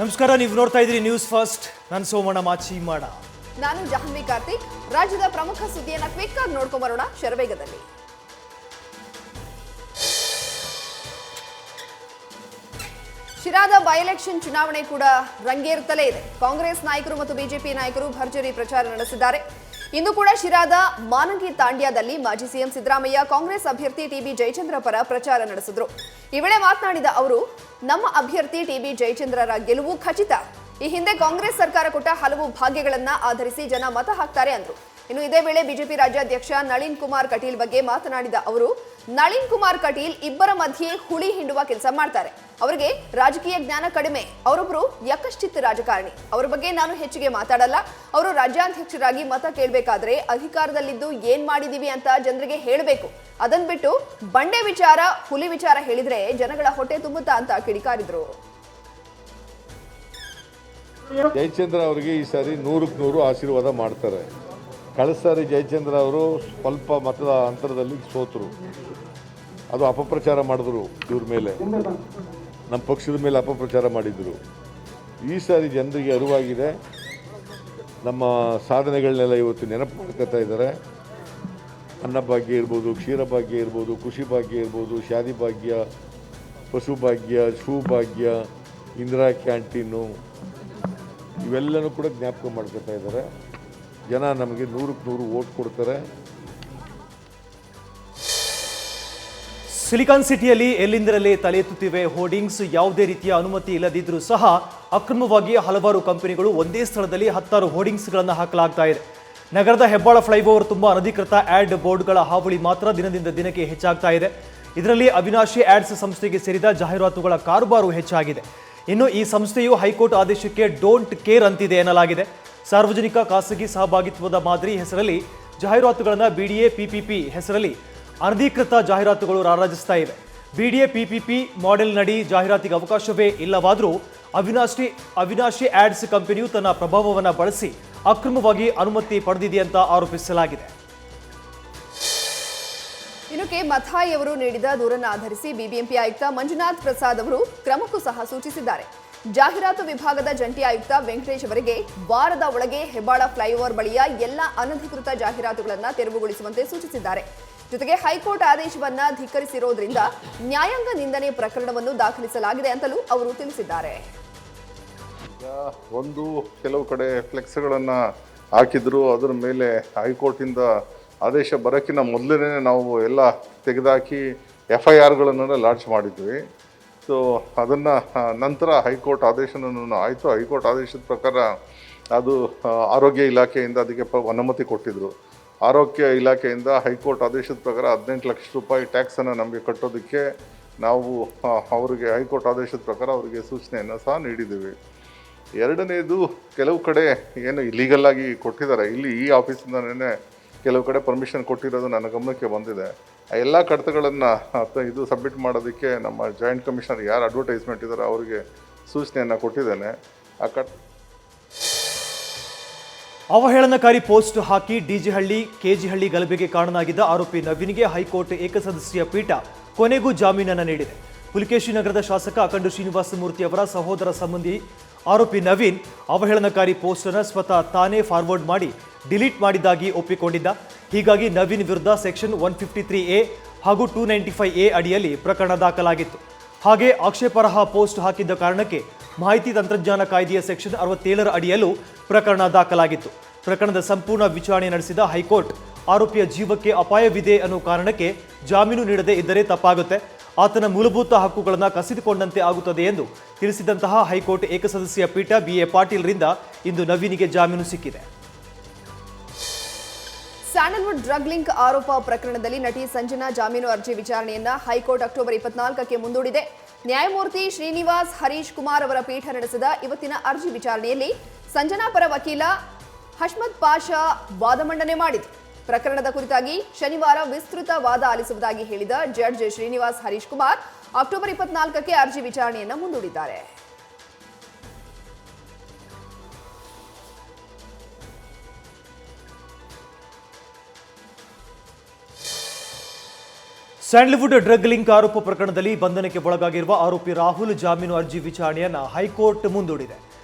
ನಮಸ್ಕಾರ, ನೀವು ನೋಡ್ತಾ ಇದ್ದೀರಿ ನ್ಯೂಸ್ ಫಸ್ಟ್. ನಾನು ಸೋಮಣ್ಣ ಮಾಚಿಮಾಡ. ನಾನು ಜಾಹ್ನವಿ ಕಾರ್ತಿಕ್. ರಾಜ್ಯದ ಪ್ರಮುಖ ಸುದ್ದಿಯನ್ನು ಕ್ವಿಕ್ ಆಗಿ ನೋಡ್ಕೊಂಡು ಬರೋಣ ಶರವೇಗದಲ್ಲಿ. ಶಿರಾದ ಬೈ ಎಲೆಕ್ಷನ್ ಚುನಾವಣೆ ಕೂಡ ರಂಗೇರುತ್ತಲೇ ಇದೆ. ಕಾಂಗ್ರೆಸ್ ನಾಯಕರು ಮತ್ತು ಬಿಜೆಪಿ ನಾಯಕರು ಭರ್ಜರಿ ಪ್ರಚಾರ ನಡೆಸಿದ್ದಾರೆ. ಇಂದು ಕೂಡ ಶಿರಾದ ಮಾನಂಗಿ ತಾಂಡ್ಯದಲ್ಲಿ ಮಾಜಿ ಸಿಎಂ ಸಿದ್ದರಾಮಯ್ಯ ಕಾಂಗ್ರೆಸ್ ಅಭ್ಯರ್ಥಿ ಟಿಬಿ ಜಯಚಂದ್ರ ಪರ ಪ್ರಚಾರ ನಡೆಸಿದ್ರು. ಈ ವೇಳೆ ಮಾತನಾಡಿದ ಅವರು, ನಮ್ಮ ಅಭ್ಯರ್ಥಿ ಟಿಬಿ ಜಯಚಂದ್ರರ ಗೆಲುವು ಖಚಿತ. ಈ ಹಿಂದೆ ಕಾಂಗ್ರೆಸ್ ಸರ್ಕಾರ ಕೊಟ್ಟ ಹಲವು ಭಾಗ್ಯಗಳನ್ನ ಆಧರಿಸಿ ಜನ ಮತ ಹಾಕ್ತಾರೆ ಅಂದ್ರು. ಇನ್ನು ಇದೇ ವೇಳೆ ಬಿಜೆಪಿ ರಾಜ್ಯಾಧ್ಯಕ್ಷ ನಳಿನ್ ಕುಮಾರ್ ಕಟೀಲ್ ಬಗ್ಗೆ ಮಾತನಾಡಿದ ಅವರು, ನಳಿನ್ ಕುಮಾರ್ ಕಟೀಲ್ ಇಬ್ಬರ ಮಧ್ಯೆ ಹುಳಿ ಹಿಂಡುವ ಕೆಲಸ ಮಾಡ್ತಾರೆ. ಅವರಿಗೆ ರಾಜಕೀಯ ಜ್ಞಾನ ಕಡಿಮೆ. ಅವರೊಬ್ಬರು ಯಕಶ್ಚಿತ್ ರಾಜಕಾರಣಿ. ಅವರ ಬಗ್ಗೆ ನಾನು ಹೆಚ್ಚಿಗೆ ಮಾತಾಡಲ್ಲ. ಅವರು ರಾಜ್ಯಾಧ್ಯಕ್ಷರಾಗಿ ಮತ ಕೇಳಬೇಕಾದ್ರೆ ಅಧಿಕಾರದಲ್ಲಿದ್ದು ಏನ್ ಮಾಡಿದೀವಿ ಅಂತ ಜನರಿಗೆ ಹೇಳಬೇಕು. ಅದನ್ ಬಿಟ್ಟು ಬಂಡೆ ವಿಚಾರ, ಹುಲಿ ವಿಚಾರ ಹೇಳಿದ್ರೆ ಜನಗಳ ಹೊಟ್ಟೆ ತುಂಬುತ್ತಾ ಅಂತ ಕಿಡಿಕಾರಿದ್ರು. ಜಯಚಂದ್ರ ಅವರಿಗೆ ಈ ಸಾರಿ 100ಕ್ಕೆ 100 ಆಶೀರ್ವಾದ ಮಾಡ್ತಾರೆ. ಕಳೆದ ಸಾರಿ ಜಯಚಂದ್ರ ಅವರು ಸ್ವಲ್ಪ ಮತದ ಅಂತರದಲ್ಲಿ ಸೋತರು. ಅದು ಅಪಪ್ರಚಾರ ಮಾಡಿದ್ರು, ಇವ್ರ ಮೇಲೆ, ನಮ್ಮ ಪಕ್ಷದ ಮೇಲೆ ಅಪಪ್ರಚಾರ ಮಾಡಿದರು. ಈ ಸಾರಿ ಜನರಿಗೆ ಅರಿವಾಗಿದೆ. ನಮ್ಮ ಸಾಧನೆಗಳನ್ನೆಲ್ಲ ಇವತ್ತು ನೆನಪು ಮಾಡ್ಕೊತಾ ಇದ್ದಾರೆ. ಅನ್ನಭಾಗ್ಯ ಇರ್ಬೋದು, ಕ್ಷೀರಭಾಗ್ಯ ಇರ್ಬೋದು, ಕೃಷಿ ಭಾಗ್ಯ ಇರ್ಬೋದು, ಶಾದಿ ಭಾಗ್ಯ, ಪಶುಭಾಗ್ಯ, ಭಾಗ್ಯ, ಇಂದಿರಾ ಕ್ಯಾಂಟೀನು, ಇವೆಲ್ಲನೂ ಕೂಡ ಜ್ಞಾಪಕ ಮಾಡ್ಕೊತಾ ಇದ್ದಾರೆ. ಜನ ನಮಗೆ 100ಕ್ಕೆ 100 ವೋಟ್ ಕೊಡ್ತಾರೆ. ಸಿಲಿಕಾನ್ ಸಿಟಿಯಲ್ಲಿ ಎಲ್ಲಿಂದರಲ್ಲೇ ತಲೆ ಎತ್ತುತ್ತಿವೆ ಹೋರ್ಡಿಂಗ್ಸ್. ಯಾವುದೇ ರೀತಿಯ ಅನುಮತಿ ಇಲ್ಲದಿದ್ದರೂ ಸಹ ಅಕ್ರಮವಾಗಿ ಹಲವಾರು ಕಂಪನಿಗಳು ಒಂದೇ ಸ್ಥಳದಲ್ಲಿ 10 ಹೋರ್ಡಿಂಗ್ಸ್ಗಳನ್ನು ಹಾಕಲಾಗ್ತಾ ಇದೆ. ನಗರದ ಹೆಬ್ಬಾಳ ಫ್ಲೈಓವರ್ ತುಂಬ ಅನಧಿಕೃತ ಆಡ್ ಬೋರ್ಡ್ಗಳ ಹಾವಳಿ ಮಾತ್ರ ದಿನದಿಂದ ದಿನಕ್ಕೆ ಹೆಚ್ಚಾಗ್ತಾ ಇದೆ. ಇದರಲ್ಲಿ ಅವಿನಾಶಿ ಆಡ್ಸ್ ಸಂಸ್ಥೆಗೆ ಸೇರಿದ ಜಾಹೀರಾತುಗಳ ಕಾರುಬಾರು ಹೆಚ್ಚಾಗಿದೆ. ಇನ್ನು ಈ ಸಂಸ್ಥೆಯು ಹೈಕೋರ್ಟ್ ಆದೇಶಕ್ಕೆ ಡೋಂಟ್ ಕೇರ್ ಅಂತಿದೆ ಎನ್ನಲಾಗಿದೆ. ಸಾರ್ವಜನಿಕ ಖಾಸಗಿ ಸಹಭಾಗಿತ್ವದ ಮಾದರಿ ಹೆಸರಲ್ಲಿ ಜಾಹೀರಾತುಗಳನ್ನು ಬಿಡಿಎ ಪಿಪಿಪಿ ಹೆಸರಲ್ಲಿ ಅನಧಿಕೃತ ಜಾಹೀರಾತುಗಳು ರಾರಾಜಿಸ್ತಾ ಇವೆ. ಬಿಡಿಎ ಪಿಪಿಪಿ ಮಾಡೆಲ್ನಡಿ ಜಾಹೀರಾತಿಗೆ ಅವಕಾಶವೇ ಇಲ್ಲವಾದರೂ ಅವಿನಾಶಿ ಆಡ್ಸ್ ಕಂಪನಿಯು ತನ್ನ ಪ್ರಭಾವವನ್ನು ಬಳಸಿ ಅಕ್ರಮವಾಗಿ ಅನುಮತಿ ಪಡೆದಿದೆ ಅಂತ ಆರೋಪಿಸಲಾಗಿದೆ. ಇನ್ನು ಕೆ ಮಥಾಯಿ ಅವರು ನೀಡಿದ ದೂರನ್ನು ಆಧರಿಸಿ ಬಿಬಿಎಂಪಿ ಆಯುಕ್ತ ಮಂಜುನಾಥ್ ಪ್ರಸಾದ್ ಅವರು ಕ್ರಮಕ್ಕೂ ಸಹ ಸೂಚಿಸಿದ್ದಾರೆ. ಜಾಹೀರಾತು ವಿಭಾಗದ ಜಂಟಿ ಆಯುಕ್ತ ವೆಂಕಟೇಶ್ ಅವರಿಗೆ ವಾರದ ಒಳಗೆ ಹೆಬ್ಬಾಳ ಫ್ಲೈಓವರ್ ಬಳಿಯ ಎಲ್ಲ ಅನಧಿಕೃತ ಜಾಹೀರಾತುಗಳನ್ನು ತೆರವುಗೊಳಿಸುವಂತೆ ಸೂಚಿಸಿದ್ದಾರೆ. ಜೊತೆಗೆ ಹೈಕೋರ್ಟ್ ಆದೇಶವನ್ನ ಧಿಕ್ಕರಿಸಿರೋದ್ರಿಂದ ನ್ಯಾಯಾಂಗ ನಿಂದನೆ ಪ್ರಕರಣವನ್ನು ದಾಖಲಿಸಲಾಗಿದೆ ಅಂತಲೂ ಅವರು ತಿಳಿಸಿದ್ದಾರೆ. ಕೆಲವು ಕಡೆ ಫ್ಲೆಕ್ಸ್ಗಳನ್ನು ಹಾಕಿದ್ರು. ಅದರ ಮೇಲೆ ಹೈಕೋರ್ಟಿಂದ ಆದೇಶ ಬರೋಕ್ಕಿಂತ ಮೊದಲೇ ನಾವು ಎಲ್ಲ ತೆಗೆದುಹಾಕಿ FIRಗಳನ್ನು ಲಾಂಚ್ ಮಾಡಿದ್ವಿ. ಸೊ ಅದನ್ನು ನಂತರ ಹೈಕೋರ್ಟ್ ಆದೇಶನೂ ಆಯಿತು. ಹೈಕೋರ್ಟ್ ಆದೇಶದ ಪ್ರಕಾರ ಅದು ಆರೋಗ್ಯ ಇಲಾಖೆಯಿಂದ ಅದಕ್ಕೆ ಅನುಮತಿ ಕೊಟ್ಟಿದ್ದರು. ಆರೋಗ್ಯ ಇಲಾಖೆಯಿಂದ ಹೈಕೋರ್ಟ್ ಆದೇಶದ ಪ್ರಕಾರ 18 ಲಕ್ಷ ರೂಪಾಯಿ ಟ್ಯಾಕ್ಸನ್ನು ನಮಗೆ ಕಟ್ಟೋದಕ್ಕೆ ನಾವು ಅವರಿಗೆ ಹೈಕೋರ್ಟ್ ಆದೇಶದ ಪ್ರಕಾರ ಅವರಿಗೆ ಸೂಚನೆಯನ್ನು ಸಹ ನೀಡಿದ್ದೀವಿ. ಎರಡನೇದು, ಕೆಲವು ಕಡೆ ಏನು ಇಲೀಗಲ್ಲಾಗಿ ಕೊಟ್ಟಿದ್ದಾರೆ. ಇಲ್ಲಿ ಈ ಆಫೀಸಿಂದನೇ ಕೆಲವು ಕಡೆ ಪರ್ಮಿಷನ್ ಕೊಟ್ಟಿರೋದು ನನ್ನ ಗಮನಕ್ಕೆ ಬಂದಿದೆ. ಆ ಎಲ್ಲ ಕಡತಗಳನ್ನು ಇದು ಸಬ್ಮಿಟ್ ಮಾಡೋದಕ್ಕೆ ನಮ್ಮ ಜಾಯಿಂಟ್ ಕಮಿಷನರ್ ಯಾರು ಅಡ್ವರ್ಟೈಸ್ಮೆಂಟ್ ಇದ್ದಾರೆ ಅವರಿಗೆ ಸೂಚನೆಯನ್ನು ಕೊಟ್ಟಿದ್ದೇನೆ. ಅವಹೇಳನಕಾರಿ ಪೋಸ್ಟ್ ಹಾಕಿ ಡಿಜಿಹಳ್ಳಿ ಕೆಜಿಹಳ್ಳಿ ಗಲಭೆಗೆ ಕಾರಣನಾಗಿದ್ದ ಆರೋಪಿ ನವೀನ್ಗೆ ಹೈಕೋರ್ಟ್ ಏಕಸದಸ್ಯ ಪೀಠ ಕೊನೆಗೂ ಜಾಮೀನನ್ನು ನೀಡಿದೆ. ಪುಲಿಕೇಶಿ ನಗರದ ಶಾಸಕ ಅಖಂಡ ಶ್ರೀನಿವಾಸ ಮೂರ್ತಿ ಅವರ ಸಹೋದರ ಸಂಬಂಧಿ ಆರೋಪಿ ನವೀನ್ ಅವಹೇಳನಕಾರಿ ಪೋಸ್ಟ್ ಅನ್ನು ಸ್ವತಃ ತಾನೇ ಫಾರ್ವರ್ಡ್ ಮಾಡಿ ಡಿಲೀಟ್ ಮಾಡಿದ್ದಾಗಿ ಒಪ್ಪಿಕೊಂಡಿದ್ದ. ಹೀಗಾಗಿ ನವೀನ್ ವಿರುದ್ಧ ಸೆಕ್ಷನ್ 153A ಹಾಗೂ 295A ಅಡಿಯಲ್ಲಿ ಪ್ರಕರಣ ದಾಖಲಾಗಿತ್ತು. ಹಾಗೆ ಆಕ್ಷೇಪಾರ್ಹ ಪೋಸ್ಟ್ ಹಾಕಿದ್ದ ಕಾರಣಕ್ಕೆ ಮಾಹಿತಿ ತಂತ್ರಜ್ಞಾನ ಕಾಯ್ದೆಯ ಸೆಕ್ಷನ್ 67 ಅಡಿಯಲ್ಲೂ ಪ್ರಕರಣ ದಾಖಲಾಗಿತ್ತು. ಪ್ರಕರಣದ ಸಂಪೂರ್ಣ ವಿಚಾರಣೆ ನಡೆಸಿದ ಹೈಕೋರ್ಟ್ ಆರೋಪಿಯ ಜೀವಕ್ಕೆ ಅಪಾಯವಿದೆ ಅನ್ನೋ ಕಾರಣಕ್ಕೆ ಜಾಮೀನು ನೀಡದೇ ಇದ್ದರೆ ತಪ್ಪಾಗುತ್ತೆ, ಆತನ ಮೂಲಭೂತ ಹಕ್ಕುಗಳನ್ನು ಕಸಿದುಕೊಂಡಂತೆ ಆಗುತ್ತದೆ ಎಂದು ತಿಳಿಸಿದಂತಹ ಹೈಕೋರ್ಟ್ ಏಕಸದಸ್ಯ ಪೀಠ BA ಪಾಟೀಲ್ರಿಂದ ಇಂದು ನವೀನಿಗೆ ಜಾಮೀನು ಸಿಕ್ಕಿದೆ. ಸ್ಯಾಂಡಲ್ವುಡ್ ಡ್ರಗ್ ಲಿಂಕ್ ಆರೋಪ ಪ್ರಕರಣದಲ್ಲಿ ನಟಿ ಸಂಜನಾ ಜಾಮೀನು ಅರ್ಜಿ ವಿಚಾರಣೆಯನ್ನ ಹೈಕೋರ್ಟ್ ಅಕ್ಟೋಬರ್ 24ಕ್ಕೆ ಮುಂದೂಡಿದೆ. ನ್ಯಾಯಮೂರ್ತಿ ಶ್ರೀನಿವಾಸ್ ಹರೀಶ್ ಕುಮಾರ್ ಅವರ ಪೀಠ ನಡೆಸಿದ ಇವತ್ತಿನ ಅರ್ಜಿ ವಿಚಾರಣೆಯಲ್ಲಿ ಸಂಜನಾ ಪರ ವಕೀಲ ಹಶ್ಮತ್ ಪಾಷಾ ವಾದ ಮಂಡನೆ ಮಾಡಿದರು. ಪ್ರಕರಣದ ಕುರಿತಾಗಿ ಶನಿವಾರ ವಿಸ್ತೃತ ವಾದ ಆಲಿಸುವುದಾಗಿ ಹೇಳಿದ ಜಡ್ಜ್ ಶ್ರೀನಿವಾಸ್ ಹರೀಶ್ ಕುಮಾರ್ ಅಕ್ಟೋಬರ್ 24ಕ್ಕೆ ಅರ್ಜಿ ವಿಚಾರಣೆಯನ್ನು ಮುಂದೂಡಿದ್ದಾರೆ. ಸ್ಯಾಂಡಲ್ವುಡ್ ಡ್ರಗ್ ಲಿಂಕ್ ಆರೋಪ ಪ್ರಕರಣದಲ್ಲಿ ಬಂಧನಕ್ಕೆ ಒಳಗಾಗಿರುವ ಆರೋಪಿ ರಾಹುಲ್ ಜಾಮೀನು ಅರ್ಜಿ ವಿಚಾರಣೆಯನ್ನ ಹೈಕೋರ್ಟ್ ಮುಂದೂಡಿದೆ.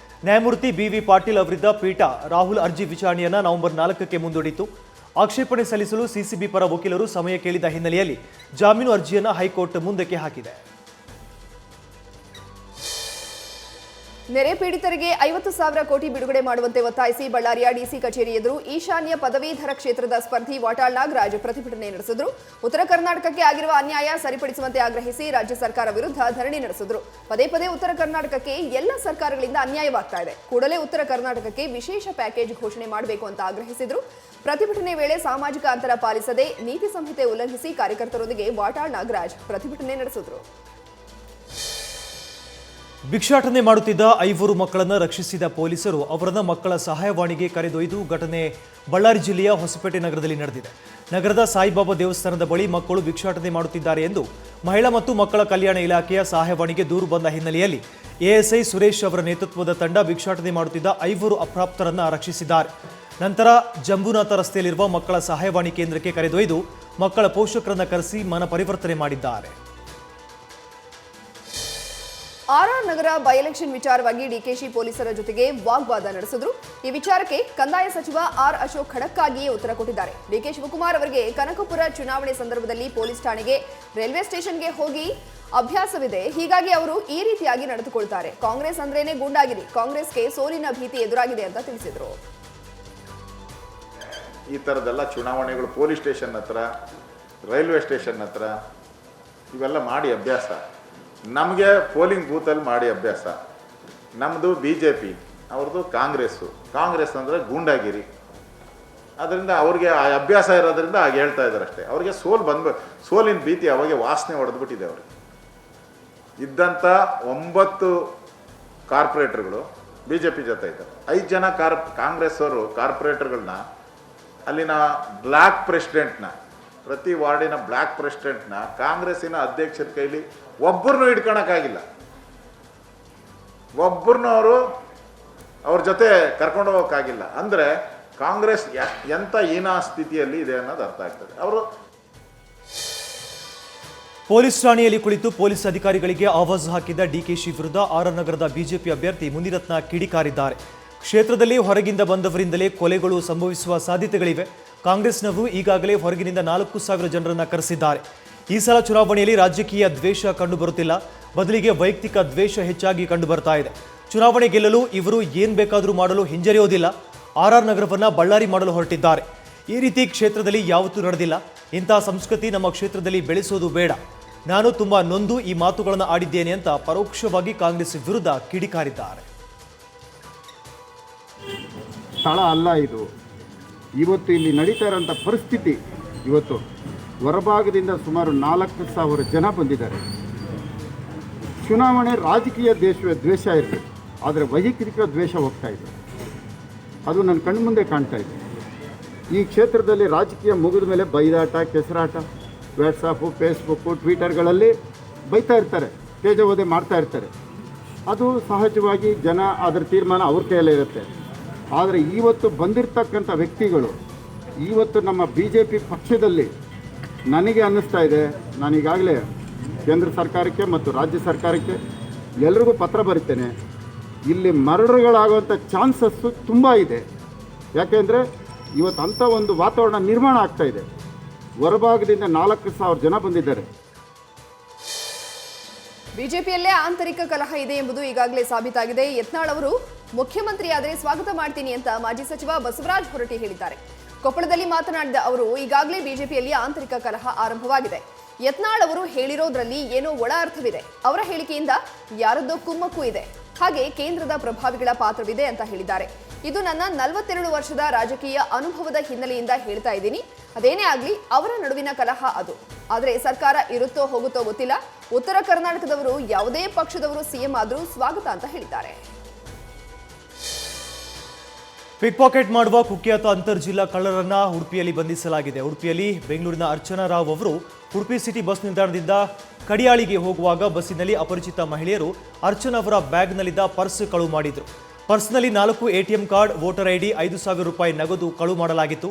ನ್ಯಾಯಮೂರ್ತಿ BV ಪಾಟೀಲ್ ಅವರಿದ್ದ ಪೀಠ ರಾಹುಲ್ ಅರ್ಜಿ ವಿಚಾರಣೆಯನ್ನ ನವೆಂಬರ್ 4ಕ್ಕೆ ಮುಂದೂಡಿತು. ಆಕ್ಷೇಪಣೆ ಸಲ್ಲಿಸಲು ಸಿಸಿಬಿ ಪರ ವಕೀಲರು ಸಮಯ ಕೇಳಿದ ಹಿನ್ನೆಲೆಯಲ್ಲಿ ಜಾಮೀನು ಅರ್ಜಿಯನ್ನ ಹೈಕೋರ್ಟ್ ಮುಂದಕ್ಕೆ ಹಾಕಿದೆ. ನೆರೆ ಪೀಡಿತರಿಗೆ 50,000 ಕೋಟಿ ಬಿಡುಗಡೆ ಮಾಡುವಂತೆ ಒತ್ತಾಯಿಸಿ ಬಳ್ಳಾರಿಯ ಡಿಸಿ ಕಚೇರಿ ಎದುರು ಈಶಾನ್ಯ ಪದವೀಧರ ಕ್ಷೇತ್ರದ ಸ್ಪರ್ಧಿ ವಾಟಾಳ್ ನಾಗರಾಜ್ ಪ್ರತಿಭಟನೆ ನಡೆಸಿದ್ರು. ಉತ್ತರ ಕರ್ನಾಟಕಕ್ಕೆ ಆಗಿರುವ ಅನ್ಯಾಯ ಸರಿಪಡಿಸುವಂತೆ ಆಗ್ರಹಿಸಿ ರಾಜ್ಯ ಸರ್ಕಾರ ವಿರುದ್ಧ ಧರಣಿ ನಡೆಸಿದ್ರು. ಪದೇ ಪದೇ ಉತ್ತರ ಕರ್ನಾಟಕಕ್ಕೆ ಎಲ್ಲ ಸರ್ಕಾರಗಳಿಂದ ಅನ್ಯಾಯವಾಗ್ತಾ ಇದೆ, ಕೂಡಲೇ ಉತ್ತರ ಕರ್ನಾಟಕಕ್ಕೆ ವಿಶೇಷ ಪ್ಯಾಕೇಜ್ ಘೋಷಣೆ ಮಾಡಬೇಕು ಅಂತ ಆಗ್ರಹಿಸಿದ್ರು. ಪ್ರತಿಭಟನೆ ವೇಳೆ ಸಾಮಾಜಿಕ ಅಂತರ ಪಾಲಿಸದೆ ನೀತಿ ಸಂಹಿತೆ ಉಲ್ಲಂಘಿಸಿ ಕಾರ್ಯಕರ್ತರೊಂದಿಗೆ ವಾಟಾಳ್ ನಾಗರಾಜ್ ಪ್ರತಿಭಟನೆ ನಡೆಸಿದ್ರು. ಭಿಕ್ಷಾಟನೆ ಮಾಡುತ್ತಿದ್ದ 5 ಮಕ್ಕಳನ್ನು ರಕ್ಷಿಸಿದ ಪೊಲೀಸರು ಅವರನ್ನ ಮಕ್ಕಳ ಸಹಾಯವಾಣಿಗೆ ಕರೆದೊಯ್ದು ಘಟನೆ ಬಳ್ಳಾರಿ ಜಿಲ್ಲೆಯ ಹೊಸಪೇಟೆ ನಗರದಲ್ಲಿ ನಡೆದಿದೆ. ನಗರದ ಸಾಯಿಬಾಬಾ ದೇವಸ್ಥಾನದ ಬಳಿ ಮಕ್ಕಳು ಭಿಕ್ಷಾಟನೆ ಮಾಡುತ್ತಿದ್ದಾರೆ ಎಂದು ಮಹಿಳಾ ಮತ್ತು ಮಕ್ಕಳ ಕಲ್ಯಾಣ ಇಲಾಖೆಯ ಸಹಾಯವಾಣಿಗೆ ದೂರು ಬಂದ ಹಿನ್ನೆಲೆಯಲ್ಲಿ ASI ಸುರೇಶ್ ಅವರ ನೇತೃತ್ವದ ತಂಡ ಭಿಕ್ಷಾಟನೆ ಮಾಡುತ್ತಿದ್ದ 5 ಅಪ್ರಾಪ್ತರನ್ನ ರಕ್ಷಿಸಿದ್ದಾರೆ. ನಂತರ ಜಂಬೂನಾಥ ರಸ್ತೆಯಲ್ಲಿರುವ ಮಕ್ಕಳ ಸಹಾಯವಾಣಿ ಕೇಂದ್ರಕ್ಕೆ ಕರೆದೊಯ್ದು ಮಕ್ಕಳ ಪೋಷಕರನ್ನ ಕರೆಸಿ ಮನ ಪರಿವರ್ತನೆ ಮಾಡಿದ್ದಾರೆ. RR ನಗರ ಬೈ ಎಲೆಕ್ಷನ್ ವಿಚಾರವಾಗಿ ಡಿಕೆಶಿ ಪೊಲೀಸರ ಜೊತೆಗೆ ವಾಗ್ವಾದ ನಡೆಸಿದ್ರು. ಈ ವಿಚಾರಕ್ಕೆ ಕಂದಾಯ ಸಚಿವ R ಅಶೋಕ್ ಖಡಕ್ ಆಗಿಯೇ ಉತ್ತರ ಕೊಟ್ಟಿದ್ದಾರೆ. ಡಿಕೆ ಶಿವಕುಮಾರ್ ಅವರಿಗೆ ಕನಕಪುರ ಚುನಾವಣೆ ಸಂದರ್ಭದಲ್ಲಿ ಪೊಲೀಸ್ ಠಾಣೆಗೆ ರೈಲ್ವೆ ಸ್ಟೇಷನ್ಗೆ ಹೋಗಿ ಅಭ್ಯಾಸವಿದೆ, ಹೀಗಾಗಿ ಅವರು ಈ ರೀತಿಯಾಗಿ ನಡೆದುಕೊಳ್ತಾರೆ. ಕಾಂಗ್ರೆಸ್ ಅಂದ್ರೇನೆ ಗೂಂಡಾಗಿರಿ, ಕಾಂಗ್ರೆಸ್ಗೆ ಸೋಲಿನ ಭೀತಿ ಎದುರಾಗಿದೆ ಅಂತ ತಿಳಿಸಿದ್ರು. ಈ ಥರದ್ದೆಲ್ಲ ಚುನಾವಣೆಗಳು ಪೊಲೀಸ್ ಸ್ಟೇಷನ್ ಹತ್ರ, ರೈಲ್ವೆ ಸ್ಟೇಷನ್ ಹತ್ರ ಇವೆಲ್ಲ ಮಾಡಿ ಅಭ್ಯಾಸ. ನಮಗೆ ಪೋಲಿಂಗ್ ಬೂತಲ್ಲಿ ಮಾಡಿ ಅಭ್ಯಾಸ. ನಮ್ಮದು BJP, ಅವ್ರದ್ದು ಕಾಂಗ್ರೆಸ್ ಅಂದರೆ ಗೂಂಡಾಗಿರಿ. ಅದರಿಂದ ಅವ್ರಿಗೆ ಆ ಅಭ್ಯಾಸ ಇರೋದ್ರಿಂದ ಹಾಗೆ ಹೇಳ್ತಾ ಇದ್ದಾರೆ ಅಷ್ಟೇ. ಅವ್ರಿಗೆ ಸೋಲಿನ ಭೀತಿ ಅವಾಗೆ ವಾಸನೆ ಹೊಡೆದ್ಬಿಟ್ಟಿದೆ. ಅವ್ರಿಗೆ ಇದ್ದಂಥ 9 ಕಾರ್ಪೊರೇಟರ್ಗಳು BJP ಜೊತೆ ಇದ್ದಾರೆ. 5 ಜನ ಕಾಂಗ್ರೆಸ್ ಅವರು ಕಾರ್ಪೊರೇಟರ್ಗಳನ್ನ ಅಲ್ಲಿನ ಬ್ಲ್ಯಾಕ್ ಪ್ರೆಸಿಡೆಂಟ್ನ, ಪ್ರತಿ ವಾರ್ಡಿನ ಬ್ಲ್ಯಾಕ್ ಪ್ರೆಸಿಡೆಂಟ್ನ ಕಾಂಗ್ರೆಸ್ಸಿನ ಅಧ್ಯಕ್ಷರ ಕೈಲಿ ಒಬ್ಬರನ್ನೂ ಹಿಡ್ಕೊಳಕ್ಕಾಗಿಲ್ಲ. ಒಬ್ಬರನ್ನೂ ಅವ್ರ ಜೊತೆ ಕರ್ಕೊಂಡು ಹೋಗೋಕ್ಕಾಗಿಲ್ಲ. ಅಂದರೆ ಕಾಂಗ್ರೆಸ್ ಎಂಥ ಹೀನಾ ಸ್ಥಿತಿಯಲ್ಲಿ ಇದೆ ಅನ್ನೋದು ಅರ್ಥ ಆಗ್ತದೆ. ಅವರು ಪೊಲೀಸ್ ಠಾಣೆಯಲ್ಲಿ ಕುಳಿತು ಪೊಲೀಸ್ ಅಧಿಕಾರಿಗಳಿಗೆ ಆವಾಜ್ ಹಾಕಿದ್ದ ಡಿಕೆಶಿ ವಿರುದ್ಧ RR ನಗರದ ಬಿಜೆಪಿ ಅಭ್ಯರ್ಥಿ ಮುನಿರತ್ನ ಕಿಡಿಕಾರಿದ್ದಾರೆ. ಕ್ಷೇತ್ರದಲ್ಲಿ ಹೊರಗಿಂದ ಬಂದವರಿಂದಲೇ ಕೊಲೆಗಳು ಸಂಭವಿಸುವ ಸಾಧ್ಯತೆಗಳಿವೆ. ಕಾಂಗ್ರೆಸ್ನವರು ಈಗಾಗಲೇ ಹೊರಗಿನಿಂದ 4,000 ಜನರನ್ನ ಕರೆಸಿದ್ದಾರೆ. ಈ ಸಲ ಚುನಾವಣೆಯಲ್ಲಿ ರಾಜಕೀಯ ದ್ವೇಷ ಕಂಡುಬರುತ್ತಿಲ್ಲ, ಬದಲಿಗೆ ವೈಯಕ್ತಿಕ ದ್ವೇಷ ಹೆಚ್ಚಾಗಿ ಕಂಡುಬರ್ತಾ ಇದೆ. ಚುನಾವಣೆ ಗೆಲ್ಲಲು ಇವರು ಏನ್ ಬೇಕಾದರೂ ಮಾಡಲು ಹಿಂಜರಿಯೋದಿಲ್ಲ. RR ನಗರವನ್ನ ಬಳ್ಳಾರಿ ಮಾಡಲು ಹೊರಟಿದ್ದಾರೆ. ಈ ರೀತಿ ಕ್ಷೇತ್ರದಲ್ಲಿ ಯಾವತ್ತೂ ನಡೆದಿಲ್ಲ. ಇಂತಹ ಸಂಸ್ಕೃತಿ ನಮ್ಮ ಕ್ಷೇತ್ರದಲ್ಲಿ ಬೆಳೆಸೋದು ಬೇಡ. ನಾನು ತುಂಬಾ ನೊಂದು ಈ ಮಾತುಗಳನ್ನು ಆಡಿದ್ದೇನೆ ಅಂತ ಪರೋಕ್ಷವಾಗಿ ಕಾಂಗ್ರೆಸ್ ವಿರುದ್ಧ ಕಿಡಿಕಾರಿದ್ದಾರೆ. ಸ್ಥಳ ಅಲ್ಲ ಇದು. ಇವತ್ತು ಇಲ್ಲಿ ನಡೀತಾ ಇರೋಂಥ ಪರಿಸ್ಥಿತಿ, ಇವತ್ತು ಹೊರಭಾಗದಿಂದ ಸುಮಾರು 4,000 ಜನ ಬಂದಿದ್ದಾರೆ. ಚುನಾವಣೆ ರಾಜಕೀಯ ದ್ವೇಷ ಇರಲಿ, ಆದರೆ ವೈಯಕ್ತಿಕ ದ್ವೇಷ ಹೋಗ್ತಾ ಇದೆ. ಅದು ನನ್ನ ಕಣ್ಮುಂದೆ ಕಾಣ್ತಾ ಇದೆ. ಈ ಕ್ಷೇತ್ರದಲ್ಲಿ ರಾಜಕೀಯ ಮುಗಿದ ಮೇಲೆ ಬೈದಾಟ, ಕೆಸರಾಟ, ವಾಟ್ಸಪ್ಪು, ಫೇಸ್ಬುಕ್ಕು, ಟ್ವಿಟರ್ಗಳಲ್ಲಿ ಬೈತಾ ಇರ್ತಾರೆ, ತೇಜೋವಧೆ ಮಾಡ್ತಾ ಇರ್ತಾರೆ. ಅದು ಸಹಜವಾಗಿ ಜನ ಅದರ ತೀರ್ಮಾನ ಅವ್ರ ಕೈಯಲ್ಲೇ ಇರುತ್ತೆ. ಆದರೆ ಇವತ್ತು ಬಂದಿರತಕ್ಕಂಥ ವ್ಯಕ್ತಿಗಳು ಇವತ್ತು ನಮ್ಮ BJP ಪಕ್ಷದಲ್ಲಿ ನನಗೆ ಅನ್ನಿಸ್ತಾ ಇದೆ, ನಾನು ಈಗಾಗಲೇ ಕೇಂದ್ರ ಸರ್ಕಾರಕ್ಕೆ ಮತ್ತು ರಾಜ್ಯ ಸರ್ಕಾರಕ್ಕೆ ಎಲ್ರಿಗೂ ಪತ್ರ ಬರೀತೇನೆ. ಇಲ್ಲಿ ಮರ್ಡರ್ಗಳಾಗುವಂಥ ಚಾನ್ಸಸ್ಸು ತುಂಬ ಇದೆ. ಯಾಕೆಂದರೆ ಇವತ್ತು ಅಂಥ ಒಂದು ವಾತಾವರಣ ನಿರ್ಮಾಣ ಆಗ್ತಾ ಇದೆ. ಹೊರಭಾಗದಿಂದ 4,000 ಜನ ಬಂದಿದ್ದಾರೆ. ಬಿಜೆಪಿಯಲ್ಲೇ ಆಂತರಿಕ ಕಲಹ ಇದೆ ಎಂಬುದು ಈಗಾಗಲೇ ಸಾಬೀತಾಗಿದೆ. ಯತ್ನಾಳ್ ಅವರು ಮುಖ್ಯಮಂತ್ರಿಯಾದರೆ ಸ್ವಾಗತ ಮಾಡ್ತೀನಿ ಅಂತ ಮಾಜಿ ಸಚಿವ ಬಸವರಾಜ ಹೊರಟ್ಟಿ ಹೇಳಿದ್ದಾರೆ. ಕೊಪ್ಪಳದಲ್ಲಿ ಮಾತನಾಡಿದ ಅವರು, ಈಗಾಗಲೇ ಬಿಜೆಪಿಯಲ್ಲಿ ಆಂತರಿಕ ಕಲಹ ಆರಂಭವಾಗಿದೆ. ಯತ್ನಾಳ್ ಅವರು ಹೇಳಿರೋದ್ರಲ್ಲಿ ಏನೋ ಒಳ ಅರ್ಥವಿದೆ. ಅವರ ಹೇಳಿಕೆಯಿಂದ ಯಾರದ್ದೋ ಕುಮ್ಮಕ್ಕು ಇದೆ, ಹಾಗೆ ಕೇಂದ್ರದ ಪ್ರಭಾವಿಗಳ ಪಾತ್ರವಿದೆ ಅಂತ ಹೇಳಿದ್ದಾರೆ. ಇದು ನನ್ನ 42 ವರ್ಷದ ರಾಜಕೀಯ ಅನುಭವದ ಹಿನ್ನೆಲೆಯಿಂದ ಹೇಳ್ತಾ ಇದ್ದೀನಿ. ಅದೇನೇ ಆಗಲಿ ಅವರ ನಡುವಿನ ಕಲಹ ಅದು. ಆದರೆ ಸರ್ಕಾರ ಇರುತ್ತೋ ಹೋಗುತ್ತೋ ಗೊತ್ತಿಲ್ಲ. ಉತ್ತರ ಕರ್ನಾಟಕದವರು ಯಾವುದೇ ಪಕ್ಷದವರು CM ಆದರೂ ಸ್ವಾಗತ ಅಂತ ಹೇಳಿದ್ದಾರೆ. ಪಿಕ್ ಪಾಕೆಟ್ ಮಾಡುವ ಕುಖ್ಯಾತ ಅಂತರ್ಜಿಲ್ಲಾ ಕಳ್ಳರನ್ನ ಉಡುಪಿಯಲ್ಲಿ ಬಂಧಿಸಲಾಗಿದೆ. ಉಡುಪಿಯಲ್ಲಿ ಬೆಂಗಳೂರಿನ ಅರ್ಚನಾ ರಾವ್ ಅವರು ಉಡುಪಿ ಸಿಟಿ ಬಸ್ ನಿಲ್ದಾಣದಿಂದ ಕಡಿಯಾಳಿಗೆ ಹೋಗುವಾಗ ಬಸ್ಸಿನಲ್ಲಿ ಅಪರಿಚಿತ ಮಹಿಳೆಯರು ಅರ್ಚನಾ ಅವರ ಬ್ಯಾಗ್ನಲ್ಲಿದ್ದ ಪರ್ಸ್ ಕಳುವು ಮಾಡಿದ್ರು. ಪರ್ಸ್ನಲ್ಲಿ 4 ATM ಕಾರ್ಡ್, ವೋಟರ್ ID, 5,000 ರೂಪಾಯಿ ನಗದು ಕಳುವು ಮಾಡಲಾಗಿತ್ತು.